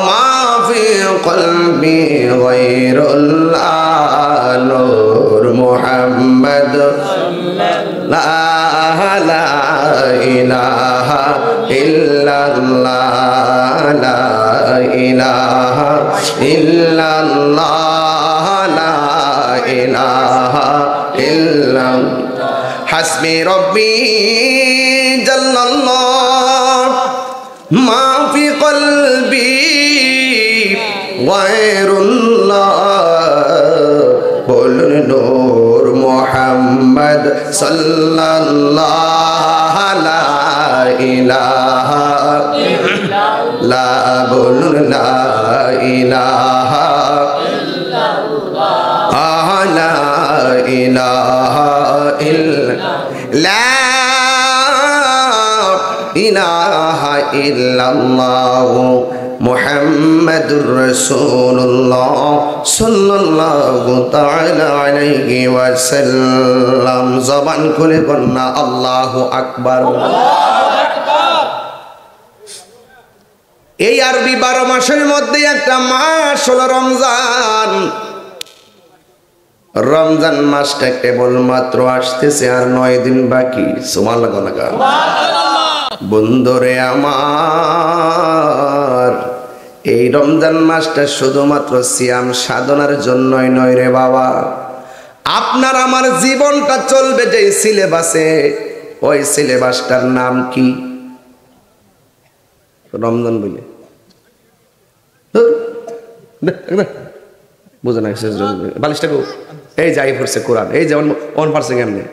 মা ফি কলবি গায়রুল্লাহ, নূর মুহাম্মদ সাল্লাল্লাহ, লা ইলাহা ইল্লাল্লাহ, লা ইলাহা ইল্লাল্লাহ, লা ইলাহা ইল্লাল্লাহ। হাসবি রাব্বি জাল্লাল্লাহ, মা ফি কলবি গায়রুল্লাহ, বলুন নূর মুহাম্মদ সাল্লাল্লাহ, লা ইলাহা ইল্লাল্লাহ, বলুন লা ইলাহা ইল্লাল্লাহ, লা ইলাহা ইলাহা ইল্লাল্লাহ মুহাম্মাদুর রাসূলুল্লাহ সাল্লাল্লাহু তাআলা আলাইহি ওয়াসাল্লাম। জবান খুলে বলনা আল্লাহু আকবার। এই আরবি 12 মাসের মধ্যে একটা মাস হলো রমজান। রমজান মাসটা কেবল মাত্র আসতেছে, আর 9 দিন বাকি। সুবহানাল্লাহ। বন্ধুরে আমার, এই রমজান মাসটা শুধুমাত্র সিয়াম সাধনার জন্যই নয় রে বাবা। আপনার আমার জীবনটা চলবে যে সিলেবাসে, ওই সিলেবাসটার নাম কি? রমজান বলে বুঝে না বালিশটা এই যাই পড়ছে কোরআন, এই যেমন অন পারছে কেমনি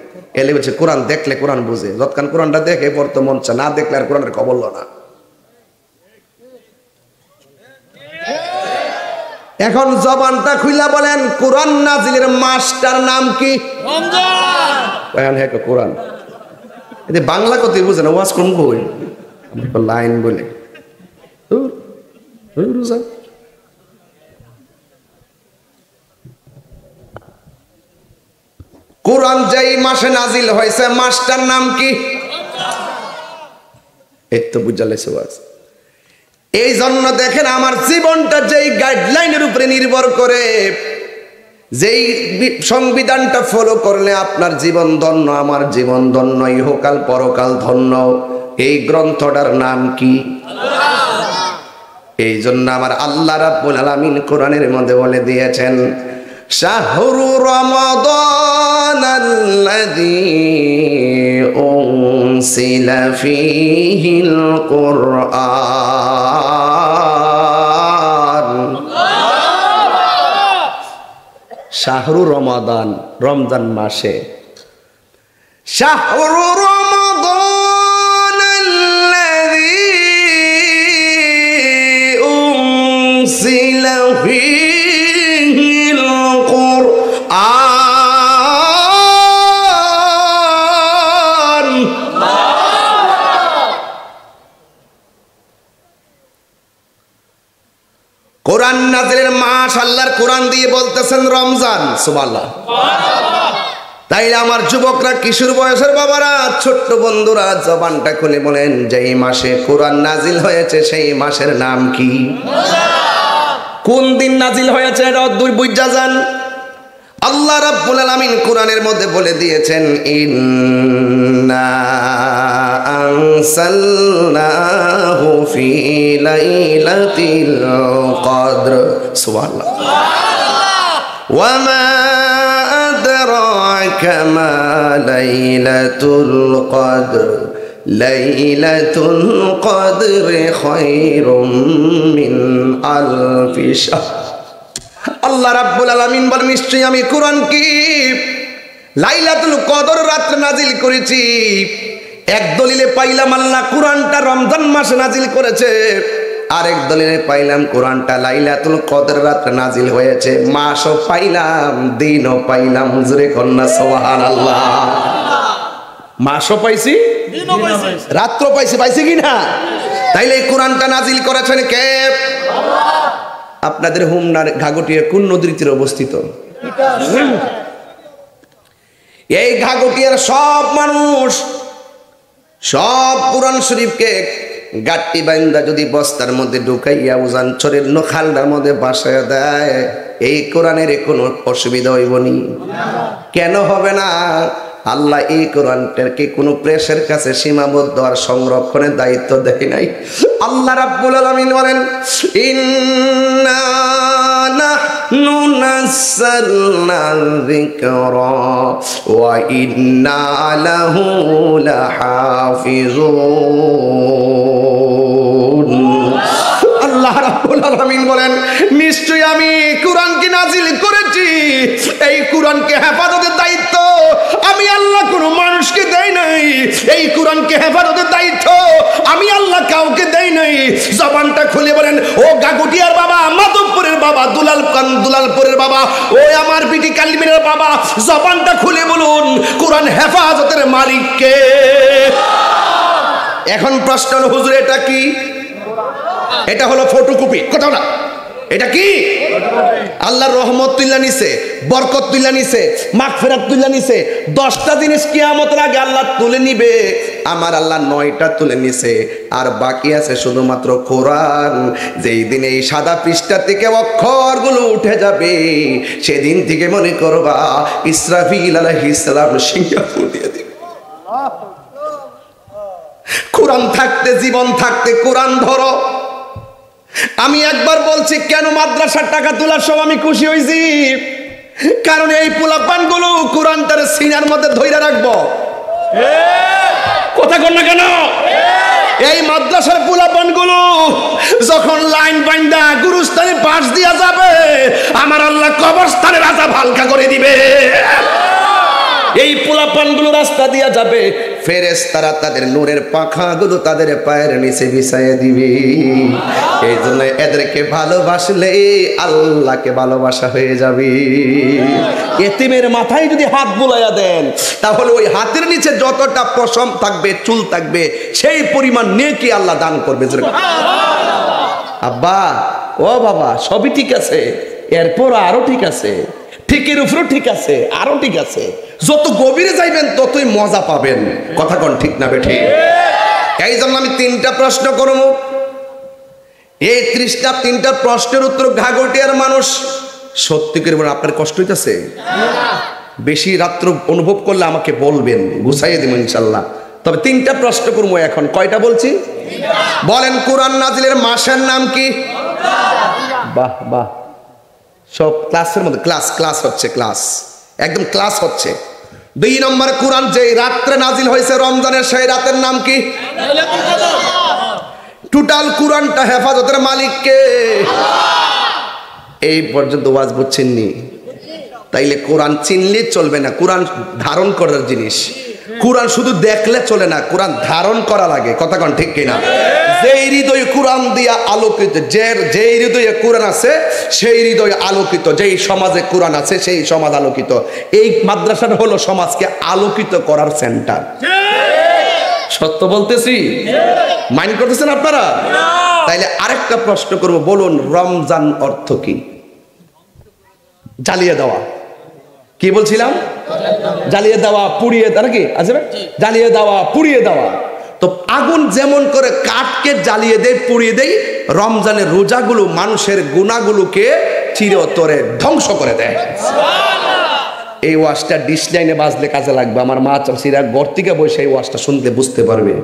এলে বলছে কোরআন দেখলে কোরআন বুঝে, যতক্ষণ কোরআনটা দেখে পড়তে মন চায়, না দেখলে আর কোরআনের খবর না। এখন জবানটা খুইলা বলেন কোরআন নাজিলের মাসটার নাম কি? রমজান। হ্যাঁ কোরআন এই বাংলা কথাই বুঝে না, ওয়াজ কম কই লাইন বলে কোরআন যেই মাসে নাজিল হয়েছে মাসটার নাম কি? এই তো বুঝালেছে ওয়াজ। এই জন্য দেখেন আমার জীবনটা যেই গাইডলাইনের উপরে নির্ভর করে, যেই সংবিধানটা ফলো করলে আপনার জীবন ধন্য, আমার জীবন ধন্য, ইহকাল পরকাল ধন্য, এই গ্রন্থটার নাম কি? এই জন্য আমার আল্লাহ রাব্বুল আলামিন কোরআনের মধ্যে বলে দিয়েছেন শাহরু রমাদানাল্লাযী উনসিলা ফীহিল কুরআন। শাহরু রমাদান, রমজান মাসে। শাহরু রমাদানাল্লাযী উনসিলা ফীহিল কুরআন। কোরআন নাজিলের মাস আল্লাহর কোরআন দিয়ে বলতেছেন রমজান। সুবহানাল্লাহ। তাইলে আমার যুবকরা, কিশোর বয়সের বাবারা, ছোট্ট বন্ধুরা জবানটা খুলে বলেন যেই মাসে কোরআন নাজিল হয়েছে সেই মাসের নাম কি? কোন দিন নাজিল হয়েছে এটা দুই বুঝা যান। আল্লাহ রাব্বুল আলামিন কোরআনের মধ্যে বলে দিয়েছেন ইন্না আনসালনাহু ফি লাইলাতিল কদর। সুবহানাল্লাহ। ওয়া মা আদরাকা মা লাইলাতুল কদর লাইলাতুল কদরি খায়রুম মিন আলফি শাহর। আল্লাহ রাব্বুল আলামিন বলেন নিশ্চয়ই আমি কোরআন কি লাইলাতুল কদর রাতে নাজিল করেছি। এক দলিলে পাইলাম আল্লাহ কোরআনটা রমজান মাসে নাজিল করেছে, আরেক দলিলে পাইলাম কোরআনটা লাইলাতুল কদর রাতে নাজিল হয়েছে। মাসও পাইলাম, দিনও পাইলাম। হুজুরে কন্যা সুবহানাল্লাহ। মাসও পাইছি, দিনও পাইছি, রাতও পাইছি। পাইছি কি না? তাইলে এই কোরআনটা নাজিল করেছেন কে? আল্লাহ। আপনাদের হোমনার ঘাগটিয়া কোন নদীর তীরে অবস্থিত? এই ঘাগটিয়ার সব মানুষ সব কোরআন শরীফকে গাট্টি বাইন্দা যদি বস্তার মধ্যে ঢুকাইয়া উজানচরের নখালটার মধ্যে বাসায় দেয়, এই কোরআনের কোনো অসুবিধা হইব নি? কেন হবে না? আল্লাহ এই কোরআনটাকে কোনো প্রেসের কাছে সীমাবদ্ধ আর সংরক্ষণের দায়িত্ব দেয় নাই। আল্লাহ রাব্বুল আলামিন বলেন ইন্না নাহনু নাযালনা যিকরা ওয়া ইন্না লাহু লাহাফিজুন। আল্লাহ রাব্বুল আলামিন বলেন নিশ্চয়ই আমি কোরআনকে নাজিল করেছি, এই কোরআনকে হেফাজতের দায়িত্ব আমি আল্লাহ কোনো মানুষকে দেই নাই। এই কোরআনকে হেফাজতের দায়িত্ব আমি আল্লাহ কাউকে দেই নাই। জবানটা খুলে বলেন ও গাগুটিয়ার বাবা, মাধবপুরের বাবা, দুলালপুরের বাবা, ও আমার বিটি কালিমের বাবা, জবানটা খুলে বলুন কোরআন হেফাজতের মালিক কে? এখন প্রশ্ন হলো হুজুর এটা কি? এটা হলো ফটোকপি, কথা না। এটা কি? আল্লাহর রহমত তুইলা নিছে, বরকত তুইলা নিছে, মাগফিরাত তুইলা নিছে। 10টা জিনিস কিয়ামতের আগে আল্লাহ তুলে নিবে, আমার আল্লাহ 9টা তুলে নিছে, আর বাকি আছে শুধুমাত্র কোরআন। যেই দিন এই সাদা পৃষ্ঠা থেকে অক্ষরগুলো উঠে যাবে, সেদিন থেকে মনে করবা ইসরাফিল আলাইহিস সালাম সিংহা ফুটিয়ে দিবে। কোরআন থাকতে, জীবন থাকতে কোরআন ধরো। আমি একবার বলছি কেন মাদ্রাসার টাকা তোলার সময় আমি খুশি হয়েছি, কারণ এই পোলাপান গুলো কোরআন তার সিনার মধ্যে ধইরা রাখবো। কথা কন না কেন? এই মাদ্রাসার পোলাপান গুলো যখন লাইন বাইন্দা গুরুস্থানে পাশ দিয়া যাবে, আমার আল্লাহ কবরস্থানের আযাব হালকা করে দিবে। এই পোলাপান গুলো রাস্তা দিয়া যাবে, ফেরেশতারা তাদের নূরের পাখাগুলো তাদের পায়ের নিচে বিছাইয়ে দিবে। এই জন্য এদেরকে ভালোবাসলে আল্লাহকে ভালোবাসা হয়ে যাবে। এতিমের মাথায় যদি হাত বুলাইয়া দেন, তাহলে ওই হাতের নিচে যতটা পশম থাকবে, চুল থাকবে, সেই পরিমাণ নেকি আল্লাহ দান করবে। আব্বা, ও বাবা, সবই ঠিক আছে, এরপর আরো ঠিক আছে, ঠিকের উপরও ঠিক আছে, আরো ঠিক আছে। যত গভীরে যাইবেন ততই মজা পাবেন। কথা কোন ঠিক না বেঠি? এই জন্য আমি 3টা প্রশ্ন করব। এই 3টা প্রশ্নের উত্তর ঘাগটিয়ার মানুষ সত্যি করে বলেন, আপনার কষ্ট হইতেছে? বেশি রাত্র অনুভব করলে আমাকে বলবেন, গুছাইয়ে দিব ইনশাল্লাহ। তবে 3টা প্রশ্ন করবো এখন। কয়টা বলছি? বলেন, কোরআন নাজিলের মাসের নাম কি? বাহ বাহ, সব ক্লাসের মধ্যে ক্লাস হচ্ছে, ক্লাস একদম ক্লাস হচ্ছে। 2 নম্বর, কোরআন যে রাত্রে নাজিল হয়েছে রমজানের, সেই রাতের নাম কি? টোটাল কোরআনটা হেফাজতের মালিক কে? এই পর্যন্ত ওয়াজ বুঝছেননি? তাইলে কোরআন চিনলে চলবে না, কোরআন ধারণ করার জিনিস। কোরআন শুধু দেখলে চলে না, কোরআন ধারণ করা লাগে। কথা কোন ঠিক কিনা? যেই হৃদয় কোরআন দিয়া আলোকিত, যেই হৃদয়ে কোরআন আছে সেই হৃদয় আলোকিত, যেই সমাজে কোরআন আছে সেই সমাজ আলোকিত। এই মাদ্রাসাটা হলো সমাজকে আলোকিত করার সেন্টার। সত্য বলতেছি? মাইন্ড করতেছেন আপনারা? তাইলে আরেকটা প্রশ্ন করব, বলুন রমজান অর্থ কি? জ্বালিয়ে দেওয়া। কি বলছিলাম? জ্বালিয়ে দেওয়া, পুড়িয়ে দেওয়া নাকি? আচ্ছা, জ্বালিয়ে দেওয়া, পুড়িয়ে দেওয়া। তো আগুন যেমন করে কাঠকে জ্বালিয়ে দেয়, পুড়িয়ে দেয়, রমজানের রোজাগুলো মানুষের গুনাহগুলোকে চিরতরে ধ্বংস করে দেয়। এই ওয়াজটা ডিসলাইনে বাজলে কাজে লাগবে। আমার মা চাষিরা ঘর থেকে বসে এই ওয়াজটা শুনতে বুঝতে পারবে,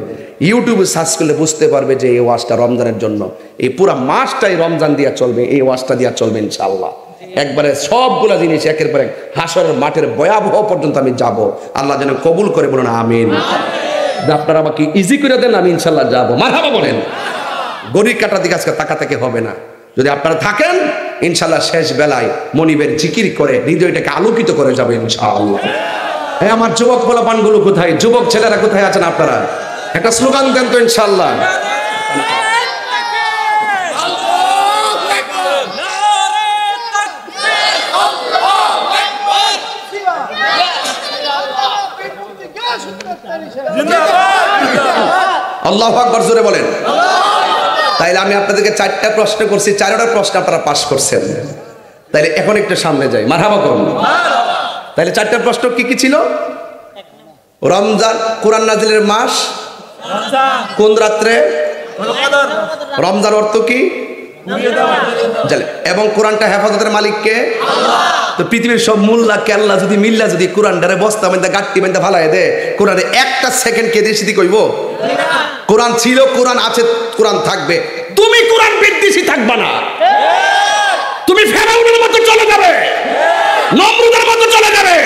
ইউটিউবে সার্চ করলে বুঝতে পারবে যে এই ওয়াজটা রমজানের জন্য। এই পুরা মাসটাই রমজান দিয়া চলবে, এই ওয়াজটা দিয়া চলবে ইনশাআল্লাহ। একবারে সবগুলা জিনিস একের পর এক হাসরের মাঠের ভয়াবহ পর্যন্ত আমি যাব। আল্লাহ যেন কবুল করে, বলুন আমিন। আপনারা আমাকে ইজি করে দেন, আমি ইনশাল্লাহ যাবো। মারহাবা বলেন। গড়ির কাটার দিকে আজকে তাকাতাকি হবে না। যদি আপনারা থাকেন ইনশাল্লাহ শেষ বেলায় মনিবের জিকির করে হৃদয়টাকে আলোকিত করে যাবে ইনশাআল্লাহ। হ্যাঁ, আমার যুবক পোলাপানগুলো কোথায়? যুবক ছেলেরা কোথায় আছেন আপনারা? একটা স্লোগান দেন তো ইনশাআল্লাহ। আল্লাহু আকবার, জোরে বলেন। তাইলে আমি আপনাদেরকে 4টা প্রশ্ন করছি, 4টা প্রশ্ন আপনারা পাস করছেন। তাইলে এখন একটু সামনে যাই, মারহাবা করুন। তাইলে 4টা প্রশ্ন কি কি ছিল? রমজান, কোরআন নাজিলের মাস, কোন রাত্রে, রমজান অর্থ কি, এবং কোরআনটা হেফাজতের মালিক কে? তো পৃথিবীর সব মোল্লা কেল্লা যদি মিল্লা যদি কোরআনটারে বস্তা বান্ধা গাট্টি বান্ধা ফালায় দে, কোরআনে একটা সেকেন্ড কে দেশি কইব? কোরআন ছিল, কোরআন আছে, কোরআন থাকবে। তুমি কোরআন বিদ্বেষী থাকবা না, তুমি ফেরাউনের মতো চলে যাবে, নমরুদের মতো চলে যাবে,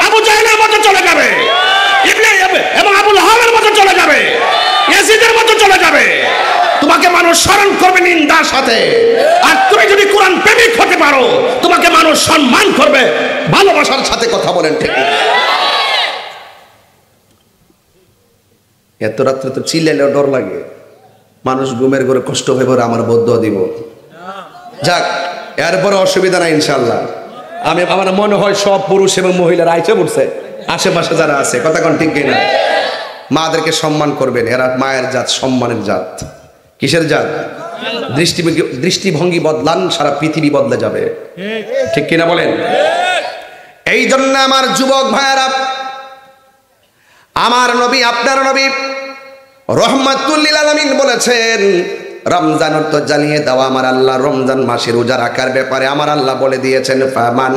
আবু জাহেলের মতো চলে যাবে, এবং আবু লাহাবের মতো চলে যাবে, ইয়াজিদের মতো চলে যাবে। তোমাকে মানুষ স্মরণ করবে নিন্দার সাথে। আর তুমি যদি কোরআন প্রেমিক হতে পারো, তোমাকে মানুষ সম্মান করবে ভালোবাসার সাথে। কথা বলেন ঠিক? এত রাত্রে তো চিল্লাইলেও ডর লাগে, মানুষ ঘুমের ঘরে কষ্ট হয়ে পড়ে, আমার বদদুয়া দিব। যাক, এরপরে অসুবিধা নাই ইনশাআল্লাহ। আমার মনে হয় সব পুরুষ এবং মহিলারা আইসে পড়ছে, আশেপাশে যারা আছে। কথা কোন ঠিক কিনা? মাদেরকে সম্মান করবেন, এরা মায়ের জাত, সম্মানের জাত। কিসের জাত? দৃষ্টিভঙ্গি বদলান, সারা পৃথিবী বদলে যাবে। ঠিক কিনা বলেন? এই জন্য আমার যুবক ভাইয়েরা, আমার নবী, আপনার নবী রহমাতুল লিল আলামিন বলেছেন, রমজান অর্থ জ্বালিয়ে দেওয়া। আমার আল্লাহ রমজান মাসে রোজা রাখার ব্যাপারে আমার আল্লাহ বলে দিয়েছেন, ফামান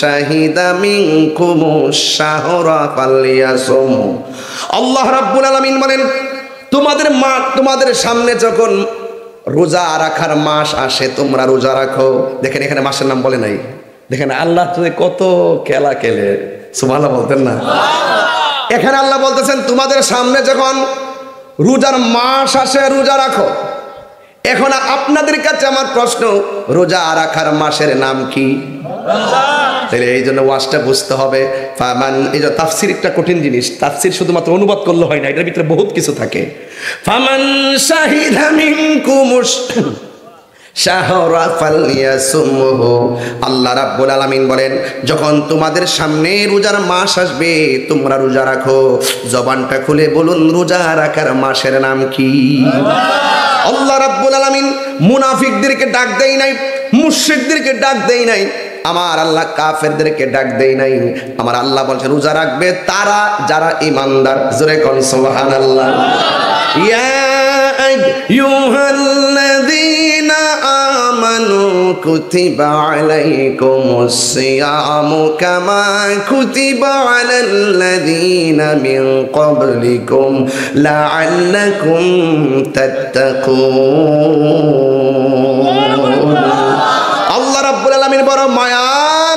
শাহিদা মিনকুমুশ শাহরা ফালইয়াসুম। আল্লাহ রাব্বুল আলামিন বলেন, তোমাদের সামনে যখন রোজা রাখার মাস আসে, তোমরা রোজা রাখো। দেখেন এখানে মাসের নাম বলে নাই, দেখেন আল্লাহ তো কত খেলা খেলে, সুবহানাল্লাহ বলতেন না? এখানে আল্লাহ বলতেছেন তোমাদের সামনে যখন রোজার মাস আসে রোজা রাখো। এখন আপনাদের কাছে আমার প্রশ্ন, রোজা রাখার মাসের নাম কি? তাহলে এই জন্য ওয়াজটা বুঝতে হবে। ফামান, এই যে তাফসির একটা কঠিন জিনিস, তাফসির শুধুমাত্র অনুবাদ করলে হয় না, এটার ভিতরে বহুত কিছু থাকে। ফামান শাহিদা মিনকুমুশ শাহরা ফালইয়াসুমহু, আল্লাহ রাব্বুল আলামিন বলেন যখন তোমাদের সামনে রোজার মাস আসবে তোমরা রোজা রাখো। জবানটা খুলে বলুন রোজা রাখার মাসের নাম কি? আল্লাহ রাব্বুল আলামিন মুনাফিকদেরকে ডাক দেয় নাই, মুশরিকদেরকে ডাক দেয় নাই, আমার আল্লাহ কাফেরদেরকে ডাক দেয় নাই। আমার আল্লাহ বলছে রোজা রাখবে তারা যারা ঈমানদার। জোরে কোন সুবহানাল্লাহ। ইয়া আইয়ুহাল্লাযীনা আমানু কুতিবা আলাইকুমুস সিয়ামু কামা কুতিবা আলাল্লাযীনা মিন ক্বাবলিকুম লাআল্লাকুম তাত্তাকুন। আল্লাহ রাব্বুল আলামিন বড় মায়া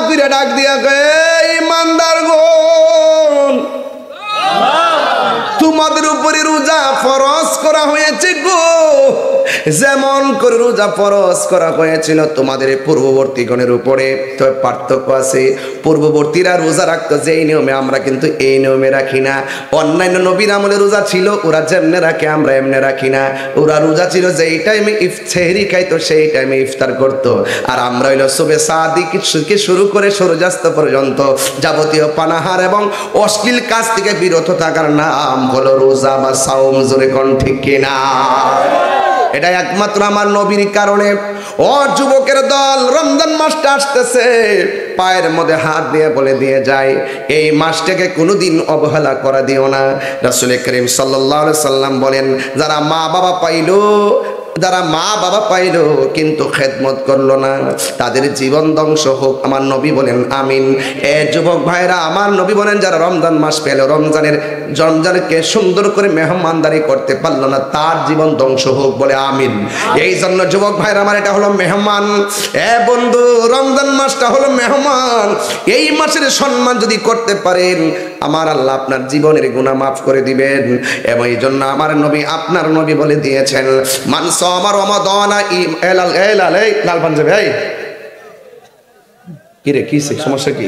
করে ডাক দিয়া কয় ঈমানদারগণ, তোমাদের উপরে রোজা ফরজ করা হয়েছে গো, যেমন করে রোজা ফরজ করা হয়েছিল তোমাদের পূর্ববর্তীগণের উপরে। তো পার্থক্য আছে, পূর্ববর্তীরা রোজা রাখতো যেই নিয়মে, আমরা কিন্তু এই নিয়মে রাখি না। অন্যান্য নবীর আমলে রোজা ছিল, ওরা যেমনে রাখে আমরা এমনি রাখি না। ওরা রোজা ছিল যেই টাইমে সেহরি খাইতো সেই টাইমে ইফতার করতো, আর আমরা হইলো সুবে সাদিক থেকে শুরু করে সূর্যাস্ত পর্যন্ত যাবতীয় পানাহার এবং অশ্লীল কাজ থেকে বিরত থাকার নাম হলো রোজা বা সাওম। জোরে কোন ঠিক কিনা? এটা একমাত্র আমার নবীর কারণে। ও যুবকের দল, রমজান মাসটা আসতেছে, পায়ের মধ্যে হাত দিয়ে বলে দিয়ে যায় এই মাসটাকে কোনোদিন অবহেলা করা দিও না। রাসূল করিম সাল্লাল্লাহু আলাইহি সাল্লাম বলেন যারা মা বাবা পাইলো কিন্তু খেদমত করলো না তাদের জীবন ধ্বংস হোক। আমার নবী বলেন আমিন। এ যুবক ভাইরা, আমার নবী বলেন যারা রমজান মাস পেল, রমজানকে সুন্দর করে মেহমানদারি করতে পারলো না, তার জীবন ধ্বংস হোক, বলে আমিন। এই জন্য যুবক ভাইরা আমার, এটা হলো মেহমান। এ বন্ধু, রমজান মাসটা হলো মেহমান। এই মাসের সম্মান যদি করতে পারেন আমার আল্লাহ আপনার জীবনের গুনাহ মাফ করে দিবেন। এবং এই জন্য আমার নবী, আপনার নবী বলে দিয়েছেন মান সামা রমাদানা লাল পাঞ্জাবি। এই কি রে, কি সমস্যা কি?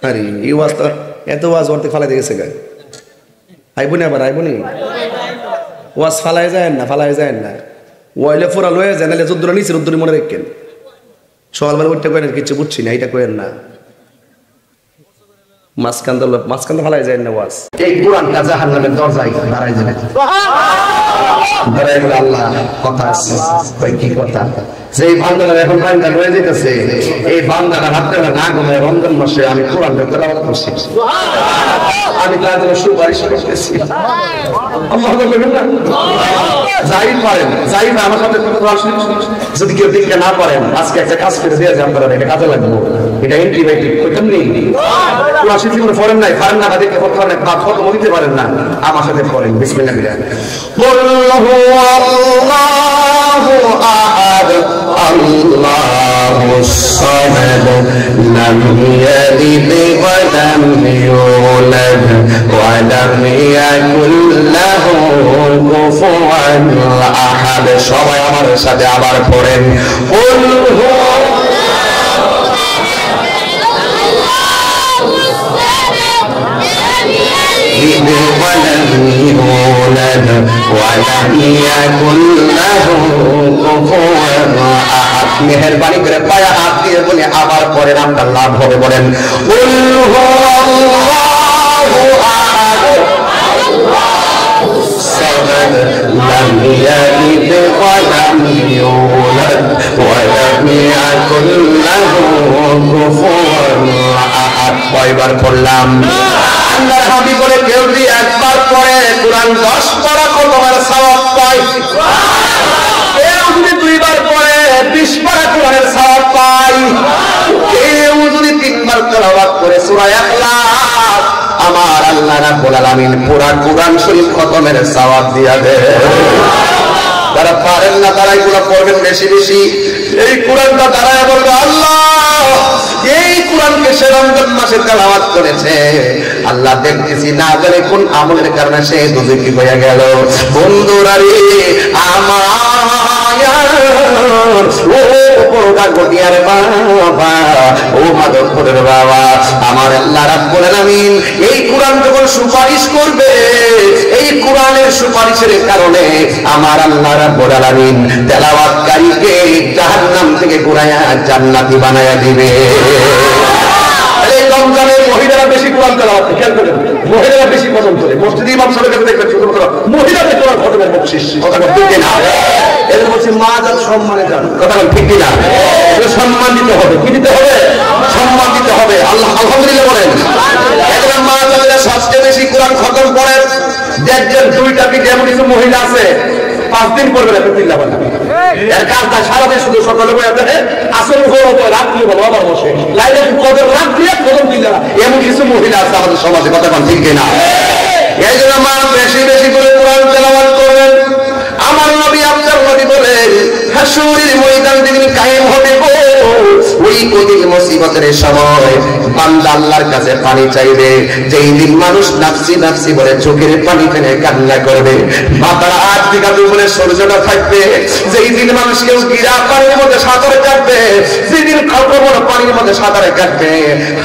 আরে এই ওয়াজ তো এত ওয়াজ করতে ফালাই দিয়েছে গায়, আইবনি আবার আইবনি ওয়াজ ফালাই যায় না ওয়াইলে ফোরা লয়ে যায়, নাহলে যুদ্ধরা নিচে রুদ্দুরি মনে রেখেন। সকালবেলা উঠতে কয়েন কিছু বুঝছি না, এটা কয়েন না, মাঝখান ফালাই যায় না ওয়াজ। এই কোরআনটা জাহান্নামের দরজায় দাঁড়ায় যাবে, দাঁড়ায় বলে আল্লাহ কথা আছে। কি কথা? যেই বান্দারা এখন বান্দা রয়ে যেতেছে, এই বান্দারা রাত্রে না ঘুমায় রমজান মাসে আমি কোরআনটা তেলাওয়াত করছি, আমি তার জন্য সুপারিশ করতেছি। আল্লাহ বলবেন না যাই না আমার সাথে যদি কেউ দেখতে না পারেন, আজকে একটা কাজ করে দিয়ে যে আপনারা এটা কাজে লাগবো, এটা অ্যান্টিবায়োটিক কইতাম নেই। কোরআন জীবনে পড়েন নাই, পারেন না, দেখতে পড়তে পারেন না, খতম দিতে পারেন না, আমার সাথে পড়েন বিসমিল্লাহ বিল্লাহ। কুল হুয়াল্লাহু আহাদ আল্লাহুস সামাদ লাম ইয়ালিদ ওয়া লাম ইউলাদ ওয়া লাম ইয়াকুল লাহু কুফুয়ান আহাদ। সবাই আমার সাথে আবার পড়েন কুল ولم يولد ولم يكن له كفوا احد। মেহেরবানি করে পায়ে হাত দিয়ে বলে আবার পড়েন, আপনার লাভ হবে। বলেন কুল হুয়াল্লাহু আহাদ আল্লাহুস সামাদ লাম ইয়ালিদ ওয়া লাম ইউলাদ ওয়া লাম ইয়াকুল লাহু কুফুয়ান আহাদ। কয়বার পড়লাম? আল্লাহর হাবিব বলে কেউ যদি একবার পড়ে কুরআন 10 পারা কতবার সওয়াব পায়, কেউ যদি দুইবার পড়ে 20 পারা কুরআনের সওয়াব পায়, কেউ যদি 3 বার তেলাওয়াত করে সূরা ইখলাস আমার আল্লাহ রাব্বুল আলামিন পুরা কোরআন শরীফ খতমের সওয়াব দিয়া দেয়। যারা পারেন না তারা এগুলো পড়বেন বেশি বেশি। এই কোরআনটা দাঁড়ায় বলবে আল্লাহ এই কোরআনকে সে রমজান মাসে তেলাওয়াত করেছে, আল্লাহ দেখতেছি না জানে কোন আমলের কারণে সে দুজকি হয়ে গেল। বন্ধুরা রে আমার ও গাগটিয়ার বাবা, ও মাধবপুরের বাবা, আমার আল্লাহ রাব্বুল আলামিন এই কোরআন যখন সুপারিশ করবে, এই কোরআনের সুপারিশের কারণে আমার আল্লাহ রাব্বুল আলামিন তেলাওয়াতকারীকে জাহান্নাম থেকে ঘুরায়া জান্নাতি বানায়া দিবে। এই রমজানে মহিলারা বেশি কোরআন তেলাওয়াত করে, খেয়াল করেন, মহিলারা বেশি পছন্দ করে। মসজিদে ইমাম সাহেবের কাছে দেখবেন শুধুমাত্র মহিলাদের কোরআন খতমের বকশিশ। কথা ঠিক কিনা? এদের বলছে মা যান সম্মানে যান। কথা ঠিক কিনা? সম্মান দিতে হবে। কি দিতে হবে? সম্মান দিতে হবে। আল্লাহ আলহামদুলিল্লাহ বলেন। এদের মা যারা সবচেয়ে বেশি কোরআন খতম করে, দেখবেন দুইটা পিঠে এমন কিছু মহিলা আছে 5 দিন পড়বে না, চিল্লা বলে এর কাজটা সারাদিন শুধু সকালে বয়ে থাকে, আসল হলো রাত্রি বলো আবার বসে লাইলে কদর রাত্রি কদম চিল্লা। এমন কিছু মহিলা আছে আমাদের সমাজে। কথা ঠিক কিনা? এই জন্য মা বেশি বেশি করে কোরআন তেলাওয়াত করবেন। আমার নবী আপনার নবী বলেন হাসরের ময়দান যেদিন কায়েম হবে গো, ওই কঠিন মুসিবতের সময় বান্দা আল্লাহর কাছে পানি চাইবে, যেই দিন মানুষ নাফসি নাফসি বলে চোখের পানি ফেলে কান্না করবে, মাথার আট দিকে উপরে সূর্যটা থাকবে, যেই দিন মানুষ কেউ গিরা পানির মধ্যে সাঁতারে কাটবে, যেদিন কাপড় পানির মধ্যে সাঁতারে কাটবে,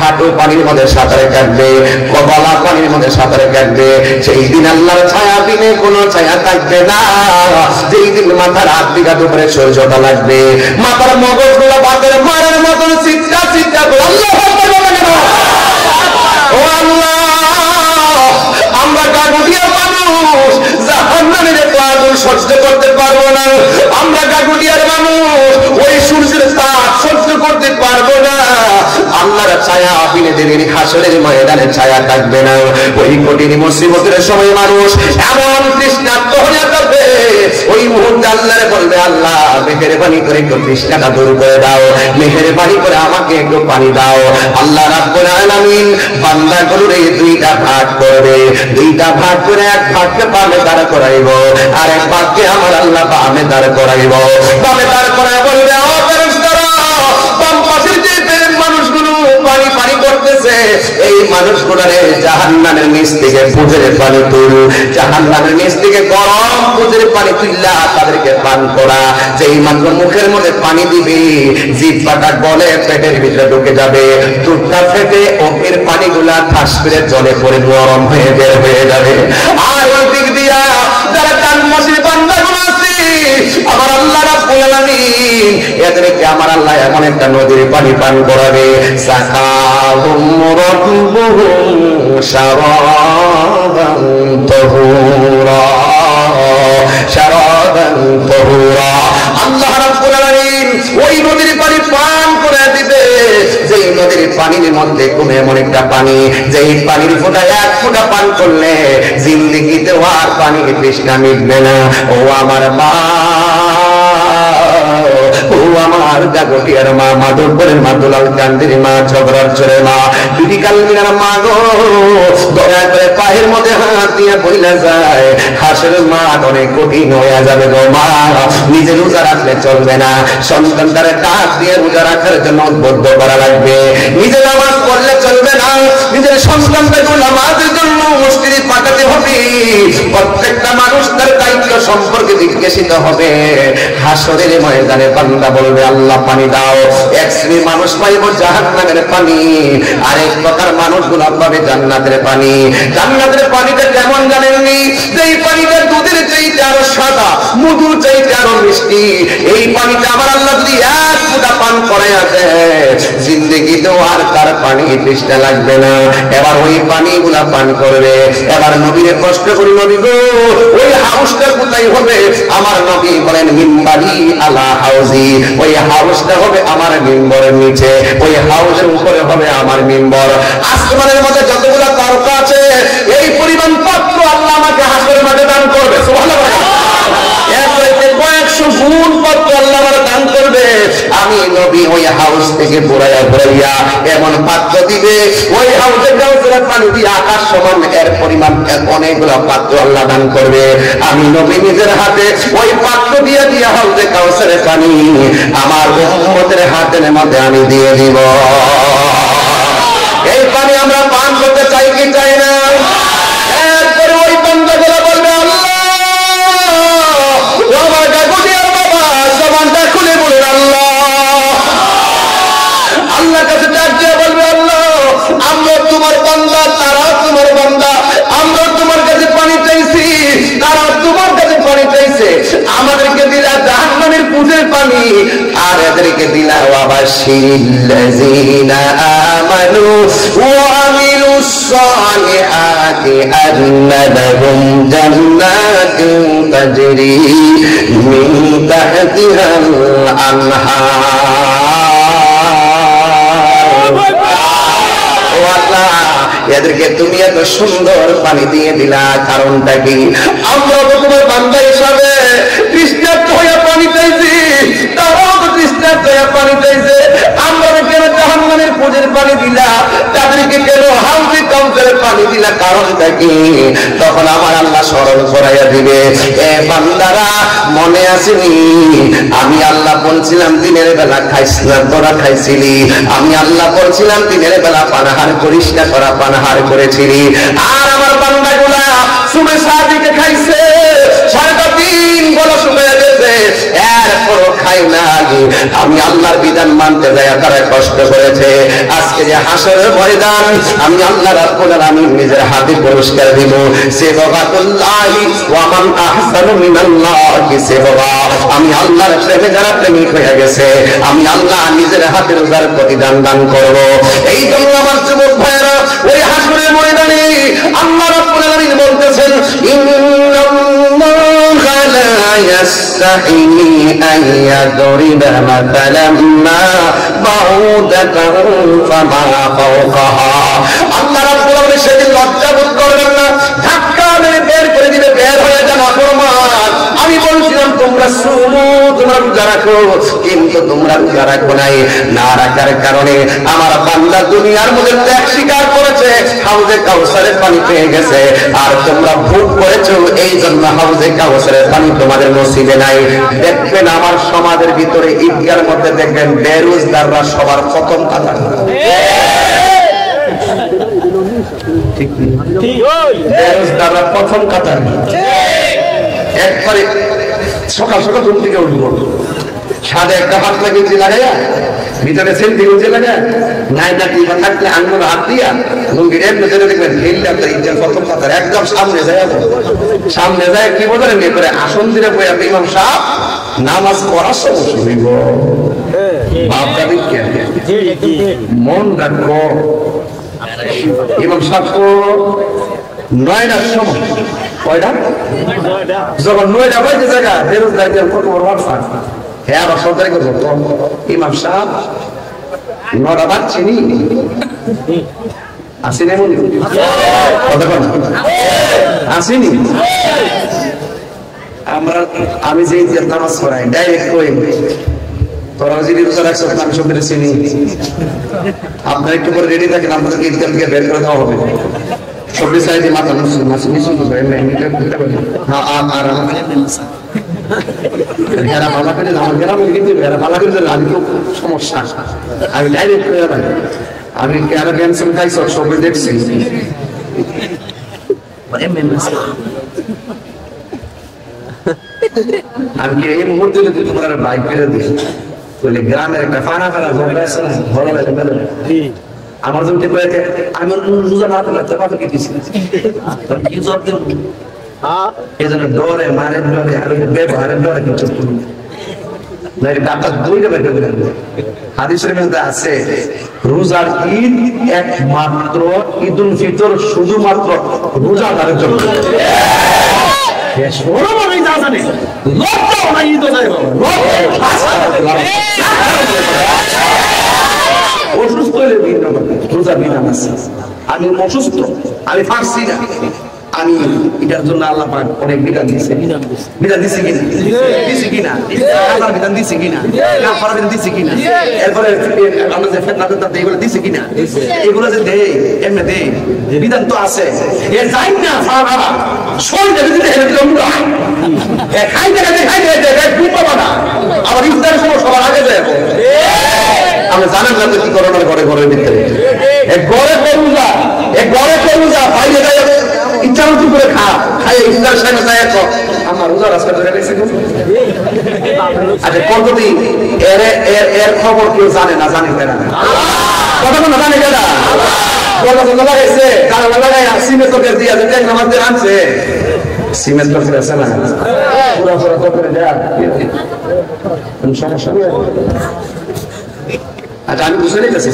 হাঁটু পানির মধ্যে সাঁতারে কাটবে, কপালা পানির মধ্যে সাঁতারে কাটবে, সেই দিন আল্লাহর ছায়া বিনে কোনো ছায়া থাকবে না। যেই দিন মাথার হাত দিঘা উপরে সূর্যটা লাগবে, মাথার মগজগুলো বাতের মারের মতন চিৎকার চিৎকার করে আল্লাহ ও আল্লাহ, আমরা গাগুটিয়া মানুষ জাহান্নামের আগুন সহ্য করতে পারবো না, আমরা গাগুটিয়ার মানুষ ওই সূর্যের তাপ সহ্য করতে পারবো না। আল্লাহর ছায়া বিনে দিনের হাসরের ময়দানে ছায়া থাকবে না। ওই কঠিন মুসিবতের সময় মানুষ এমন তৃষ্ণার্ত হয়ে যাবে, ওই মুহূর্তে আল্লাহরে বলবে আল্লাহ মেহেরবানি করে একটু তৃষ্ণাটা দূর করে দাও, মেহেরবানি করে আমাকে একটু পানি দাও। আল্লাহ রাব্বুল আলামিন বান্দাগুলোর দুইটা ভাগ করবে, দুইটা ভাগ করে এক ভাগকে বামে দাঁড় করাইব, আর এক ভাগকে আমার আল্লাহ বামে দাঁড় করাইব। বামে দাঁড় করায় বলবে ও ফেরেশতারা, বাম পাশের যে মানুষগুলো পানি পানি করতেছে, এই মানুষগুলোরে জাহান্নামের নিচ থেকে পুজের পানি তুল, জাহান্নামের নিচ থেকে গরম পুজের পানি তুললা তাদেরকে পান করা। যেই মাত্র মুখের মধ্যে পানি দিবি, জিহ্বাটা গলে পেটের ভিতরে ঢুকে যাবে, দুধটা ফেটে ওপের পানিগুলা ঠাস করে জলে পড়ে গরম হয়ে বের হয়ে যাবে। আর ওই দিক দিয়া যারা কানমাসির বান্দাগুলো আছে, আমার আল্লাহ রাব্বুল আলামিন এদেরকে আমার আল্লাহ এমন একটা নদীর পানি পান করাবে, সাকাহুম রাব্বুহুম শারাবান তাহুরা, শারাবান তাহুরা। আল্লাহ রাব্বুল আলামিন ওই নদীর পানি পান করে দিবে, যেই নদীর পানির মধ্যে কোন এমন একটা পানি, যেই পানির ফোঁটা এক ফোঁটা পান করলে জিন্দেগিতে আর পানির তৃষ্ণা মিটবে না। ও আমার মা, ও আমার গাগটিয়ার মা, মাধবপুরের মা, দুলাল কান্দির মা, ঝগড়ার চোরের মা, বিবি কালমিনার মা গো, দয়া করে পায়ের মধ্যে হাত দিয়ে বইলা যায়, হাসরের মাঠ অনেক কঠিন হয়ে যাবে গো মা। নিজে রোজা রাখলে চলবে না, সন্তানটারে ডাক দিয়ে রোজা রাখার জন্য উদ্বুদ্ধ করা লাগবে। নিজে নামাজ পড়লে চলবে না, নিজের সন্তানটাকে নামাজের জন্য মসজিদে পাঠাতে হবে। প্রত্যেকটা মানুষ তার দায়িত্ব সম্পর্কে জিজ্ঞাসিত হবে। হাসরের ময়দানে বান্দা বলবে আল্লাহ পানি দাও। এক শ্রেণীর মানুষ পাইব জাহান্নামের পানি, আরেক প্রকার মানুষগুলো পাবে জান্নাতের পানি। জান্নাতের পানিটা কেমন জানেননি? যেই পানিটা দুধের চাইতে আরো সাদা, মধুর চাইতে আরো মিষ্টি। এই পানিটা আমার আল্লাহ যদি এক ফোঁটা পান করে আছে, জিন্দেগিতেও আর তার পানি তৃষ্ণা লাগবে না। এবার ওই পানিগুলা পান করবে। এবার নবীরে কষ্ট করি, নবী গো ওই হাউসটা কোথায় হবে? আমার নবী বলেন মিম্বারি আলা হাউজি, ওই হাউসটা হবে আমার মিম্বরের নিচে, ওই হাউসের উপরে হবে আমার মিম্বর। আসমানের মধ্যে যতগুলো তারকা আছে, এই পরিমাণ পাত্র আল্লাহ আমাকে হাসরের মাঠে দান করবে। সুবহানাল্লাহ। কয়েকশো গুণ পাত্র আল্লাহ আমার দান করবে। আমি নবী ওই হাউস থেকে ঘুরাইয়া ঘুরাইয়া এমন পাত্র দিবে, ওই হাউসের করে পানি দিয়ে আকাশ সমান এর পরিমাণ অনেকগুলো পাত্র আল্লাহ দান করবে। আমি নবী নিজের হাতে ওই পাত্র দিয়ে দিয়ে হাউজে কাউসারের পানি আমার উম্মতের হাতের মধ্যে আমি দিয়ে দিব। এই পানি আমরা পান করতে চাই কি চাই না? এরপরে ওই বান্দাগুলো বলবে আল্লাহ, আমার গাগুদিয়ার বাবা জবানটা খুলে বলুন আল্লাহ। আল্লাহর কাছে ডাক দিয়ে বলবে আল্লাহ, আমরা তোমার বান্দা, তারা তোমার বান্দা, আমরা তোমার কাছে পানি চাইছি, তারা তোমার কাছে পানি চাইছে। আমাদেরকে দিলা জাহান্নামের পুজের পানি, আর এদেরকে দিলা ওয়াবাশশিরিল্লাযীনা আমানু ওয়া আমিলুস সালিহাতি আন্না লাহুম জান্নাতুন তাজরি মিন তাহতিহাল আনহার। এদেরকে তুমি এত সুন্দর পানি দিয়ে দিলা, কারণটা কি? আমরা তো তোমার বান্দা হিসাবে তৃষ্ণার্ত হয়ে পানি চাইছি, তারাও তো তৃষ্ণার্ত হয়ে পানি চাইছে। আমরা কেন জাহান্নামের পুজের পানি দিলা, তাদেরকে কেন হাউজে কাউসারের পানি দিলা, কারণটা কি? তখন আমার আল্লাহ স্মরণ করাইয়া দিবে, এ বান্দারা মনে আসেনি আমি আল্লাহ বলছিলাম দিনের বেলা খাইস না, তোরা খাইছিলি। আমি আল্লাহ বলছিলাম দিনের বেলা পানাহার করিস না, তোরা পানাহার করেছিলি। আর আমার বান্দাগুলা সুবে সাদিকে খাইছে, সারাটা দিন বড় শুকিয়ে গেছে, এরপরও খাই না। আমি আল্লাহর বিধান মানতে যায় তারা কষ্ট করেছে। আজকে যে হাসরের ময়দান, আমি আল্লাহ রাব্বুল আলামিন নিজের হাতে পুরস্কার দিব। সিবগাতুল্লাহি ওয়া মান আহসানু মিনাল্লাহি সিবগা। আমি আল্লাহর প্রেমে যারা প্রেমিক হয়ে গেছে, আমি আল্লাহ নিজের হাতে রোজার প্রতিদান দান করব। এই জন্য আমার যুবক ভাইরা, ওই হাসরের ময়দানে আল্লাহ রাব্বুল আলামিন বলতেছেন, ইন্নাল্লাহা লা ইয়াসতাহি আন ইয়াদরিবা মাতালাম মা বাউদাতান ফামা ফাওকাহা। আল্লাহ রাব্বুল আলামিন সেদিন লজ্জা বোধ করবেন না, ধাক্কা মেরে বের করে দিবে, বের হয়ে যান অপমান। আমি বলছিলাম তোমরা শুনো, তোমরা রোজা রাখো, কিন্তু তোমরা রোজা রাখো নাই। না রাখার কারণে আমার বান্দা দুনিয়ার মধ্যে ত্যাগ স্বীকার করেছে, হাউজে কাউসারের পানি পেয়ে গেছে। আর তোমরা ভুল করেছো, এই জন্য হাউজে কাউসারের পানি তোমাদের নসিবে নাই। দেখবেন আমার সমাজের ভিতরে ঈদগার মধ্যে দেখবেন বেরোজগাররা সবার প্রথম কাতার। বেরোজগাররা প্রথম কাতার। একবারে সকাল সকাল ঘুম থেকে উঠবো, সাদা একটা পাতলা গেঞ্জি লাগাইয়া, ভিতরে সেন্টি গেঞ্জি লাগাইয়া, নাইটা টিপা থাকলে আঙুল হাত দিয়া লুঙ্গির এমনি ধরে দেখবেন ঈদের প্রথম কাতার একদম সামনে যায়। সামনে যায় কি বলে নিয়ে করে আসন দিলে বইয়া ইমাম সাহেব নামাজ পড়ার সময় শুনিব। বাপটা দিকে মন রাখবো, ইমাম সাহেব 9টার সময়, কয়টা যখন 9টা বাজে জায়গা বেরোজগার কত বড় মারফা। হ্যাঁ আবার সরকারি করবো তো ইমাম সাহেব 9টা বাজছেনি আসেনি, এমন আসেনি। আমি যে নামাজ পড়াই ডাইরেক্ট কই, তোরা যদি রোজা রাখছো আমি সব চিনি, আপনারা একটু করে রেডি থাকেন, আপনাদেরকে ঈদগাহ থেকে বের করে দেওয়া হবে। সবজি সাইডে মাথা সমস্যা। আমি ডাইরেক্ট আমি সবজি দেখছি, আমি এই মুহূর্তে যদি তোমার বাইক ফেলে দিই, বলে গ্রামের একটা ফানা ফেলা ভালো লাগে। আমার জন্য আমি রোজা না লাগতে পারতো কি দিচ্ছি, কি জব দেব? এই জন্য ডরে, মারের ডরে, আর ব্যবহারের ডরে কিছু হাদিসের মধ্যে আছে রোজার ঈদ একমাত্র ঈদ উল ফিতর শুধুমাত্র রোজাদারের জন্য। অসুস্থ হলে রোজা বিধান আছে। আমি অসুস্থ, আমি পারছি না, আমি এটার জন্য আল্লাহ পাক অনেক বিধান দিয়েছে। বিধান দিছে কিনা? দিছে কিনা? আল্লাহর বিধান দিছে কিনা? না করার বিধান দিছে কিনা? এরপরে আমরা যে ফিতনা করতে এগুলো দিছে কিনা? এগুলো যে দেই এমনি দেই বিধান তো আছে। এ যাই না সারা শরীরে যদি এরকম না এ খাইতে ঘুম পাবা না। আবার ইফতারের সময় সবার আগে যায়। আমরা জানেন না তো কি করোনার ঘরে ঘরের ভিতরে এক ঘরে করুজা বাইরে যায় ইচ্ছা মতো করে খাই ইফতার সামনে যায় আমার রোজা রাস্তা ধরে গেছে। আচ্ছা কতদিন এর খবর কেউ জানে না, জানে কেনা কতক্ষণ জানে কেনা কতক্ষণ লাগাইছে কারণ লাগাই সিমেন্ট তরকারি দিয়ে আমাদের আনছে সিমেন্ট তরকারি আছে না পুরা পুরা তরকারি দেয়া সমস্যা। আচ্ছা আমি বুঝে নিতেছি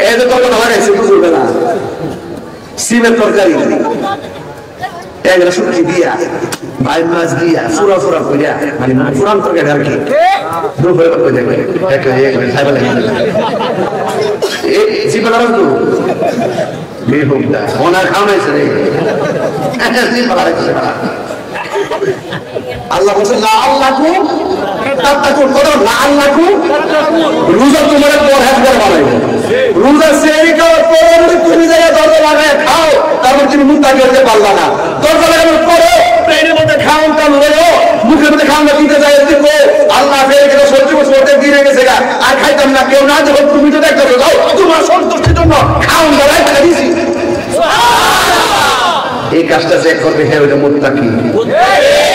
এই যে তখন লাগাইছে বুঝবে না সিমেন্ট তরকারি এগুলো শুটকি দিয়া ভাই মাছ দিয়া ফুরা ফুরা কইরা মানে ফুরান তরকারি আর কি দুপুরে করে দেখবে খাইবা লাগে এই জিপে লাগান তো বেহুদা ওনার খাওয়াইছে রে জিপে লাগাইছে আল্লাহ বলেন না আল্লাহু তাতাকুন করো না আল্লাহু রোজা তোমার পরহেজগার বানাইবো। রোজা সেই খাওয়ার পর তুমি জায়গা দরজা লাগায় খাও তারপর তুমি মুত্তাকি হতে পারবা না। দরজা লাগানোর পরে পেটের মধ্যে খাওয়ান কাম হলো মুখের মধ্যে খাওয়ান দিতে যায় দেখো আল্লাহ ফেরে গেল সহ্য করতে দিয়ে গেছে আর খাইতাম না কেউ না যখন তুমি তো দেখতে যাও তোমার সন্তুষ্টির জন্য খাওয়ান দাঁড়ায় খাই দিছি। এই কাজটা যে করবে হ্যাঁ ওইটা মুত্তাকি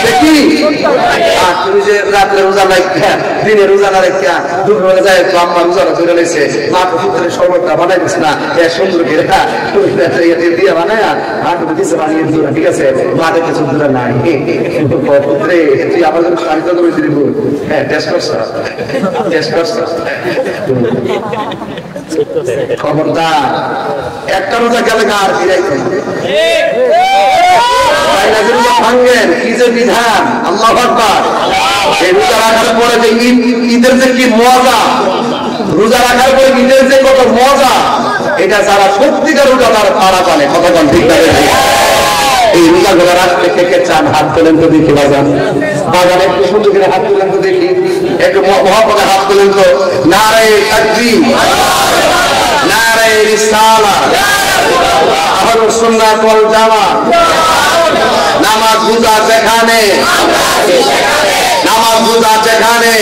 দেখি। আর তুমি যে রাত্রে রোজা রাখা দিনে রোজা না রাখা দুপুরবেলা যায় তো আম্মা রোজাটা ধরে নিয়েছে মা পুত্রের শরবতটা বানাই দিচ্ছে না এ সুন্দর করে দিয়ে বানায় আর তুমি দিচ্ছে বানিয়ে দিও না ঠিক আছে মা দেখে সুন্দর নাই পুত্রে তুই আমার জন্য শাড়ি তো করে দিব হ্যাঁ টেস্ট করছ খবরদার একটা রোজা গেলে আর ফিরাইতে ভাঙ্গেন কি যে বিধান আল্লাহু আকবার। এই রোজা রাখার পরে যে ঈদের যে কি মজা, রোজা রাখার পরে ঈদের যে কত মজা এটা যারা সত্যিকার রোজাদার তারা জানে। কতক্ষণ ঠিক থাকে এই রোজা গুলো রাখতে থেকে চান হাত তোলেন তো দেখি বাজান বাগানে একটু সুন্দর করে হাত তোলেন তো দেখি একটু মহাপদে হাত তোলেন তো নারে তাকবীর নারে রিসালাত আহলুস সুন্নাত ওয়াল জামাত। নামাজ রোজা যেখানে নামাজ রোজা যেখানে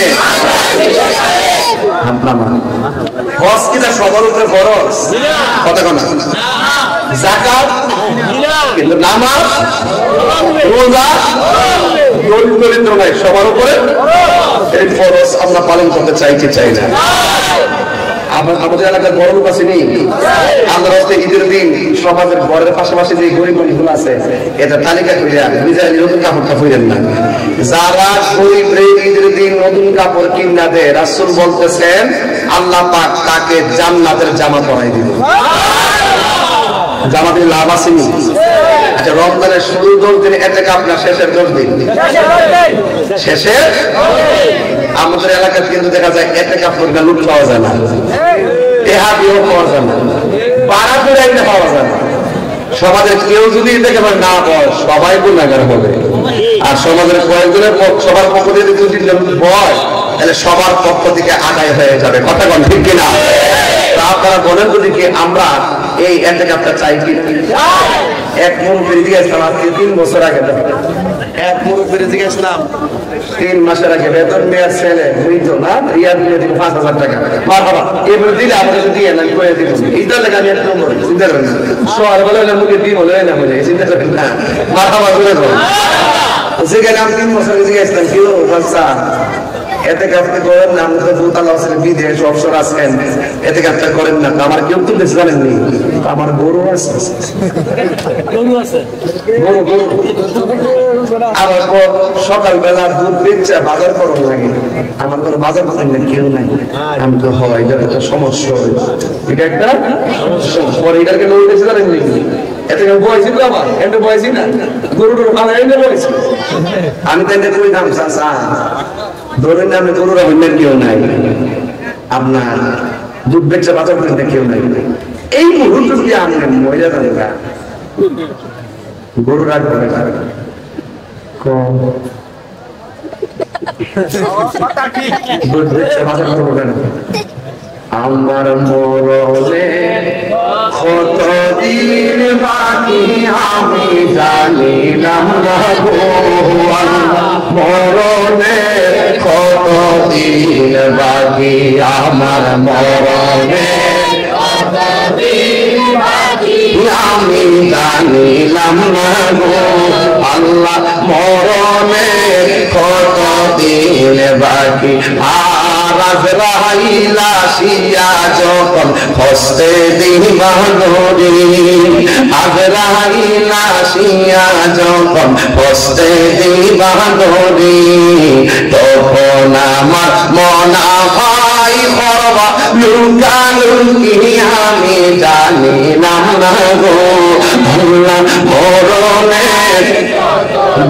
হজ কি সবার উপরে ফরজ কতক্ষণ যাকাত কিন্তু নামাজ রোজা দরিদ্র নাই সবার উপরে এই ফরজ আমরা পালন করতে চাই কি চাই না। আমাদের এলাকার বড় লোক আছে নেই আমরা ঈদের দিন সমাজের ঘরের পাশাপাশি যে গরিব মানুষগুলো আছে এটা তালিকা করে নিজেরা নতুন কাপড়টা পরেন না। যারা গরিব ঈদের দিন নতুন কাপড় কিনা দেয় রাসূল বলতেছেন আল্লাহ পাক তাকে জান্নাতের জামা পরাই দিবেন। জামাতের লাভ আসেনি। আচ্ছা রমজানের শুরু 10 দিন ইতিকাফ না শেষের 10 দিন শেষের আমাদের এলাকায় কিন্তু দেখা যায় ইতিকাফ করলে লুট পাওয়া যায় না তেহাবিও পাওয়া যায় না বাড়া করে পাওয়া যায় না। সমাজের কেউ যদি দেখে না বয় সবাই গুনাহগার হবে আর সমাজের কয়েকজনের সবার পক্ষ থেকে 2-3 জন বয় তাহলে সবার পক্ষ থেকে আদায় হয়ে যাবে। কথা কোন ঠিক কিনা? আপনারা বলেন যদি কি আমরা এই ইতিকাফটা চাই কি? এক মুরব্বি দিয়েছিলাম আজকে 3 বছর আগে এক মুরব্বি দিয়েছিলাম 3 মাসের আগে বেতন মেয়ার ছেলে বুঝতো না রিয়া দিয়ে দিল 5000 টাকা মারহাবা এবারে দিলে আমাদের দিয়ে না করে দিব এটা লাগা আমি একটা নম্বর চিন্তা করেন সকাল বেলা মুখে দিন হলো না বলে চিন্তা করেন না মারহাবা করে দাও যেখানে আমি 3 বছর দিয়েছিলাম কি হলো বাচ্চা ইতিকাফ করেন না আমাদের দুতালা আছে বিদেশ অবসর আছেন ইতিকাফটা করেন না আমার কেউ তো বেশ জানেন নি আমার গরু আছে গরু আবার সকালবেলা দুধ বেচে বাজার করার লাগে আমার কোনো বাজার করেন না কেউ নাই আমি তো হয় এটা একটা সমস্যা এটা একটা পরে এটাকে লোক বেশি জানেন নি এতে বয়সী তো আমার এটা বয়সী না গরুটার ভালো এনে বয়সী আমি তো এটা কই দাম চাচা ধরেন আপনি গরুরা হইলেন কেউ নাই আপনার দুধ বেচে বাজার করতে কেউ নাই এই মুহূর্তে যদি আমি মহিলা জানবা গরু রাখবে আমার মরণে কতদিন বাকি আমি জানিলাম না গো মরণে কতদিন বাকি আমার মরণে আমি জানিলাম না গো আল্লাহ মরণে কতদিন বাকি আর আজরাইল আসিয়া যখন হস্তে দিবা ধরি আজরাইল আসিয়া যখন হস্তে দিবা ধরি তখন আমার মনা ভাই হবা লুকালুকি আমি জানিলাম না গো আল্লাহ মরণের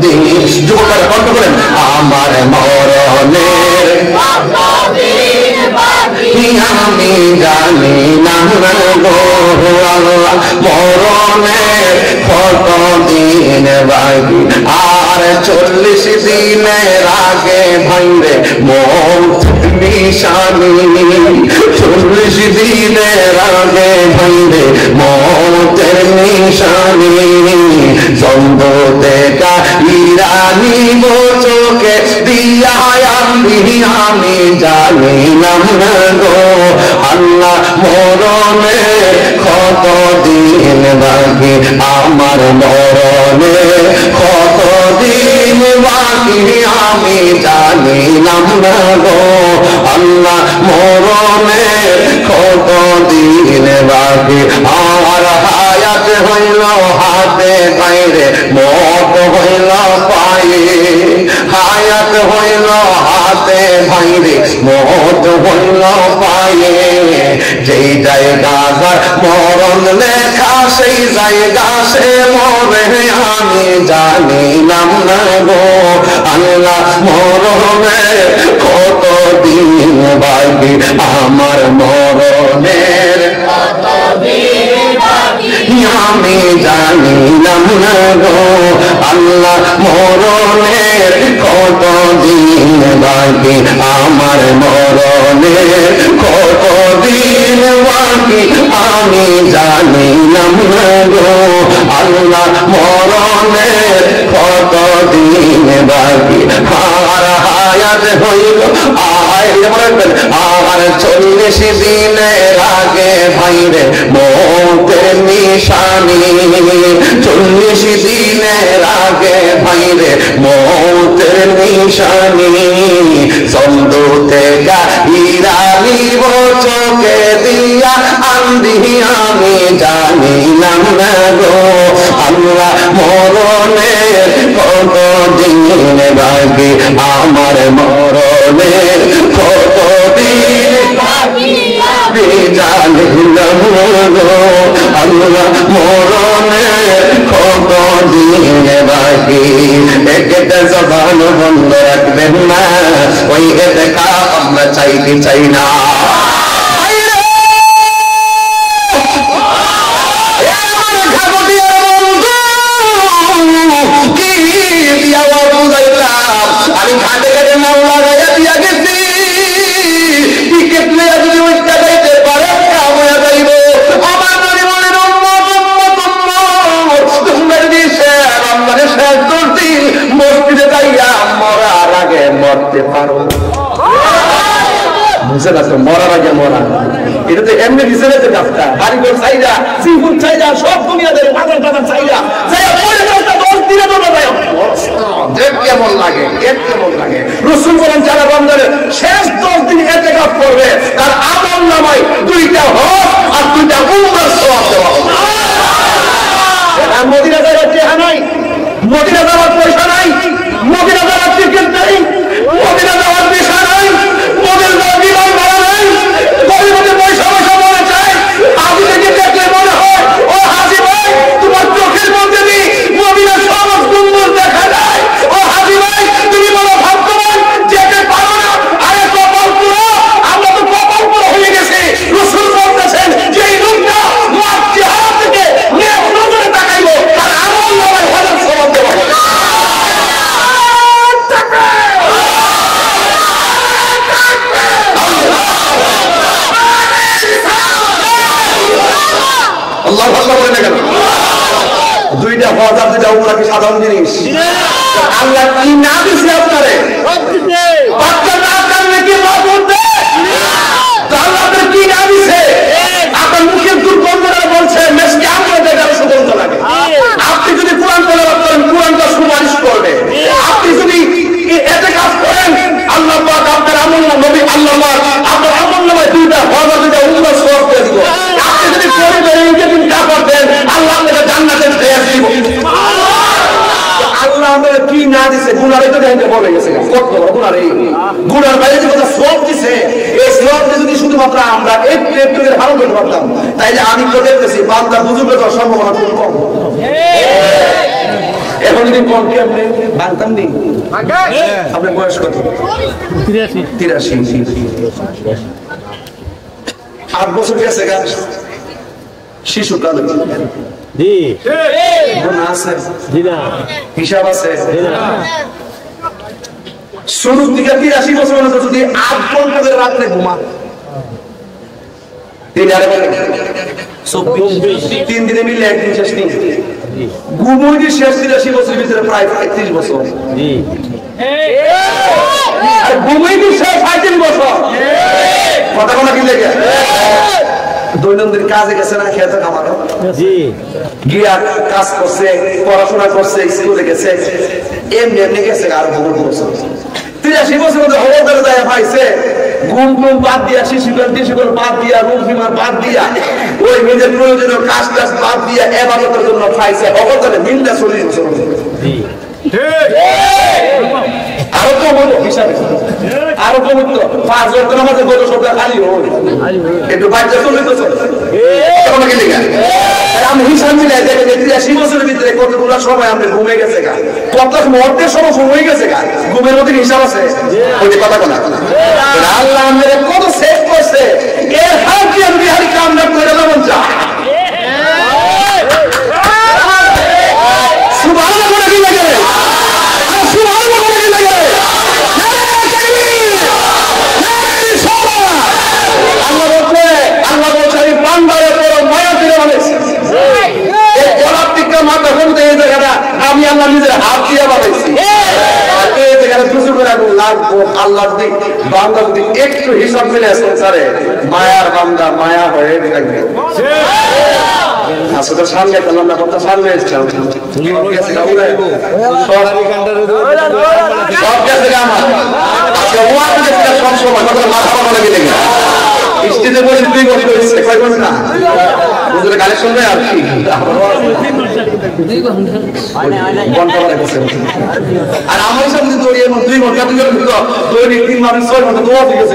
দিন যুবকরা কত করেন আমার মরণের আমি জানিলাম না গো আল্লাহ মরণের কত দিন বাকি আর 40 দিনের আগে ভাইরে মৌত নিশানি 40 দিনের আগে ভাইরে মৌতের নিশানি জন্ম দেখা ইরানি চোখে দিয়া আমি জানিলাম না গো আল্লাহ মরণে কত দিন বাকি আমার মরণে কত দিন বাকি আমি জানিলাম না গো আল্লাহ মরণে কত দিন বাকি আর হায়াত হইল হাতে বাইরে মত হইল পায়ে হায়াত হইল হাতে বাইরে মত হইল পায়ে যেই জায়গা মরণ লেখা সেই জায়গা সে মরে আমি জানিলাম না গো আল্লাহ মরণে কত দিন বাকি আমার মরণের কত দিন বাকি আমি জানিলাম না গো আল্লাহ মরণের কত দিন বাকি আমার মরণের কত দিন বাকি আমি জানিলাম না গো আল্লাহ মরণের কত দিন বাকি আর হায়াত হইল আর 40 দিনের আগে ভাইরে মৌতের নিশানি 40 দিনের আগে ভাইরে মৌতের নিশানি চন্দ্র থেকে ইরানি চোখে দিয়া আন্দি আমি জানিলাম না গো আল্লাহ মরণের কত দিন বাকি আমার মরণের কত দিন বাকি আমি জানিলাম গো আল্লাহ মরণের কত দিন বাকি একটা জবান বন্ধ রাখবেন না ওই একা আমরা চাইতে চাই না আমি ঘাটে ঘাটে নাও লাগাইয়া দিয়া গেছি টিকিট নিয়ে যদি ওইটা যাইতে পারে কাময়া যাইব আমার পরিবারের তোমার দিশে রমজানের শেষ 10 দিন মসজিদে যাইয়া মরার আগে মরতে পারো বুঝে না তো মরার আগে মরা এটা তো এমনি হিসেবে যে কাজটা বাড়িঘর চাইরা সিফুড চাইরা সব দুনিয়াদের বাজার টাজার চাইরা কেমন লাগে কেমন লাগে রসুল বলেন যারা রমজানের শেষ 10 দিন ইতিকাফ করবে তার আমল নামায় 2টা হজ আর 2টা উমরার সওয়াব দেওয়া হবে মদিনা যাওয়ার চেহারা নাই মদিনা যাওয়ার পয়সা নাই মদিনা যাওয়ার টিকিট নাই মদিনা যাওয়ার ভিসা নাই মদিনা যাওয়ার বিমান ভাড়া নাই গরিবদের পয়সা মনে চায় হাজি থেকে দেখলে মনে হয় ও হাজি ভাই তোমার চোখের মধ্যে মদিনা উমরা কি সাধারণ জিনিস? আল্লাহ কি না দিছে আপনারে? বাচ্চা না কারণে কি মাফ করতে? আল্লাহ কি না দিছে? আপনার মুখের দুর্গন্ধটা বলছে মেসকে আমরা দেখার সুগন্ধ লাগে। আপনি যদি কোরআন তেলাওয়াত করেন কোরআনটা সুপারিশ করবে। আপনি যদি এতে কাজ করেন আল্লাহ পাক আপনার আমল নবী আল্লাহ পাক আপনার আমল নামায় দুইটা হজ দুইটা উমরা সওয়াব দিয়ে দিব। আপনি যদি পরিবারে ইনকাম না করতেন আল্লাহ আপনাকে জান্নাতে দিয়ে দিব। আল্লাহ আমাদের কি না দিছে? গুনার তো দেখতে বলে গেছে কত বড় গুনার, এই গুনার বাইরে যে কথা সওয়াব দিছে, এই সওয়াবটা যদি শুধুমাত্র আমরা একটু একটু করে ভালো করতে পারতাম তাইলে আমি তো দেখতেছি বান্দা বুঝবে তো সম্ভাবনা খুব কম। এখন যদি কম কি আপনি বানতাম নি? আপনার বয়স কত? 83। 8 বছর গেছে গা শিশু কাল জি গুনাহ আছে জি না হিসাব আছে জি না। শুরু থেকে 83 বছর পর্যন্ত যদি 8 ঘন্টা করে রাতে ঘুমা 3 দিনে মিলে একদিন শেষ দিন ঘুমোই শেষ 83 বছরের ভিতরে প্রায় 35 বছর জি আর ঘুমোই শেষ 35 বছর কথা বলা কি লাগে? দৈনন্দিন কাজে গেছে না খেতে খামারো জি গিয়া কাজ করছে পড়াশোনা করছে স্কুলে গেছে এমনি এমনি গেছে আর বহু বছর 83 বছর মধ্যে হওয়ার ধরে যায় পাইছে ঘুম ঘুম বাদ দিয়া শিশুকাল বাদ দিয়া রুম ফিমার বাদ দিয়া ওই নিজের প্রয়োজনীয় কাজ টাজ বাদ দিয়া এবাদতের জন্য পাইছে হওয়ার ধরে মিলটা 40 বছর জি আরো কম হলো হিসাবে আরো কম হতো 5 ওয়াক্ত নামাজে গত সপ্তাহে খালি হল একটু বাচ্চা চলে তো আমাকে লেগে আমি হিসাব মিলাই দেখে যে 83 বছরের ভিতরে কতগুলো সময় আমরা ঘুমে গেছে গা কত মুহূর্তের সময় হয়ে গেছে গা ঘুমের মধ্যে হিসাব আছে ওই কথা বলা আল্লাহ আমাদের কত সেভ করছে এর হাত দিয়ে আমি হারি কাম না করে যাবেন যা সুবহানাল্লাহ বলে কি লাগে সুবহানাল্লাহ বলে কি লাগে আল্লাহ বলছে আমি বান্দারের পর মায়া ফিরে বানাইছি এই গোলাপটিকা মাথা বলতে এই জায়গাটা আমি আল্লাহ নিজের হাত দিয়ে বানাইছি এই জায়গাটা কিছু করে আমি লাগবো আল্লাহ যদি বান্দা যদি একটু হিসাব মিলে সংসারে মায়ার বান্দা মায়া হয়ে থাকবে আসলে সামনে পেলাম না কথা সামনে এসেছিলাম সব গেছে আমার আজকে ওয়ান গেছে সব সময় কথা মাথা পাতা লেগে লেগে স্টেজে বসে 2 বছর হয়েছে কয় বছর না বুঝলে কালেকশন দেয় আর কি আর আমার হিসাব যদি দৌড়িয়ে 2 ঘন্টা দৌড়িয়ে 3 মাস 6 ঘন্টা দৌড়া দিয়ে গেছে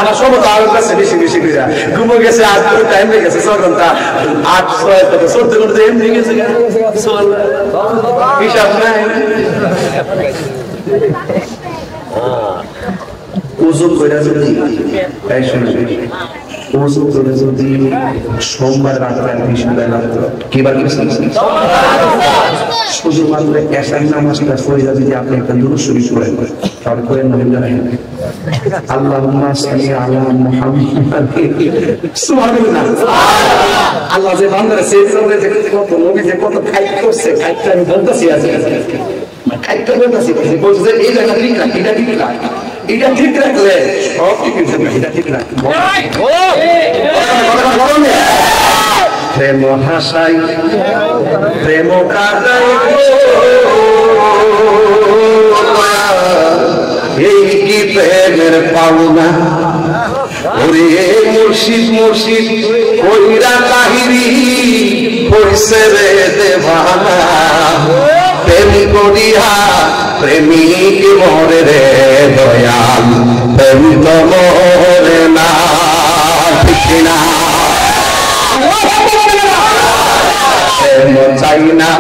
আমার সব আর কাছে বেশি বেশি করে ঘুমো গেছে আজ পুরো টাইম লেগে গেছে 6 ঘন্টা 8 6 14 ঘন্টা এমনি গেছে হিসাব নাই ওজন করে যদি তাই শুনবে ওজন করে যদি সোমবার রাতে বিশুদ্ধ লাগতো কিবার কি শুধুমাত্র এশার নামাজটা পড়ে যদি আপনি একটা দুরূদ শরীফ পড়েন তাহলে কোরআন মহিলা রাখেন আল্লাহুম্মা সাল্লি আলা মুহাম্মাদ সুবহানাল্লাহ আল্লাহ যে বান্দার সেজদাতে যে কত নবী যে কত ফাইট করছে ফাইটটা আমি বলতেছি আজকে ফাইটটা বলতেছি বলছে এই জায়গা ঠিক রাখ এটা ঠিক রাখ এটা ঠিক রাখলে সব ঠিক হবে এটা ঠিক রাখ প্রেম হাসাই প্রেম কাদাই এই কি প্রেমের পাওনা ওরে মুর্শিদ মুর্শিদ কইরা তাহিরি হইছে রে দেবানা প্রেম করিয়া প্রেমিক মরে রে দয়াল প্রেম তো মরে না ঠিক না প্রেম চাই না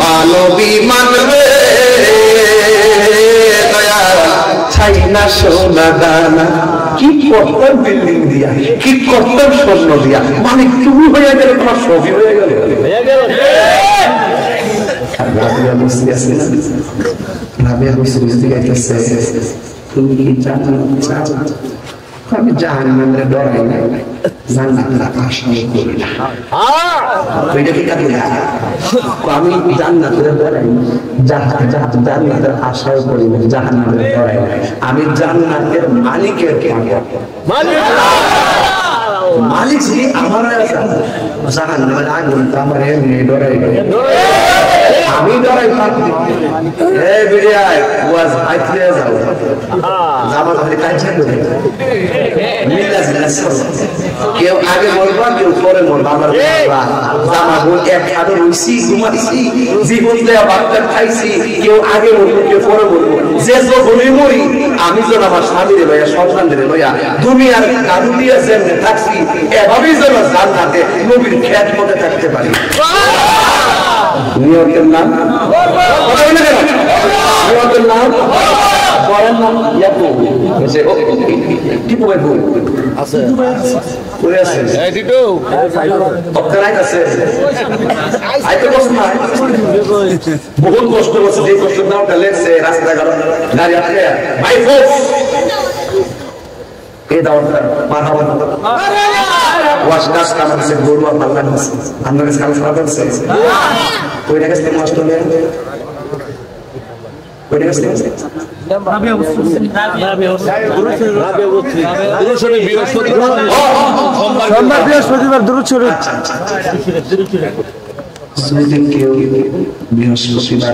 মানবী মানবে দয়াল চাই না সোনা দানা কি করতাম বিল্ডিং দিয়া কি করতাম স্বর্ণ দিয়া মানে তুমি হয়ে গেলে তোমার সবই হয়ে গেল রাবিয়া বসে আছে না রাবিয়া বসে গাইতেছে তুমি কি জানো আমি জাহান্নামের ডরাই না জান্নাতের আশা করি না। এটা কি কাজ না? আমি জান্নাতের ডরাই না, জান্নাতের আশাও করি না, জাহান্নামের ডরাই না। আমি জান্নাতের মালিকের মালিক যদি আমার জাহান্নামের আগুন তো আমার এমনি ডরাই না, আমি ডরাই থাকি। এই বিড়াই ওয়াজ আইতে যাও জামা ধরে কাছে করে মিলাজ মিলাজ কেউ আগে মরবা কেউ পরে মরবা। আমার জামা বল এক হাতে রইছি ঘুমাইছি জীবন দেয়া বাচ্চা খাইছি, কেউ আগে মরবো কেউ পরে মরবো। যে যখনই মরি আমি যেন আমার স্বামীরে লইয়া সন্তানদের লইয়া দুনিয়ার কারু দিয়া যেমনি থাকছি এভাবেই যেন জান্নাতে নবীর খেত মধ্যে থাকতে পারি। নিয়তের নাম নিয়তের নাম বলেন নাম ইয়াকু এসে ও টিপু ভাই বল আছে কই আছে এই টিটু অক্কারাই আছে আইতে কষ্ট না বহুত কষ্ট করছে, এই কষ্ট নাও লেগছে রাস্তা গাড়ি আটকে ভাই ফোক এই দাওয়াত মারহাবা ওয়াশ গাছ কামাচ্ছে গরু আর পাল্লা আছে আমরা কাছে কাম খারাপ আছে কই না কাছে নষ্ট হলে কই না কাছে রাবিয়া বৃহস্পতিবার দুরূদ শরীফ যদি কেউ বৃহস্পতিবার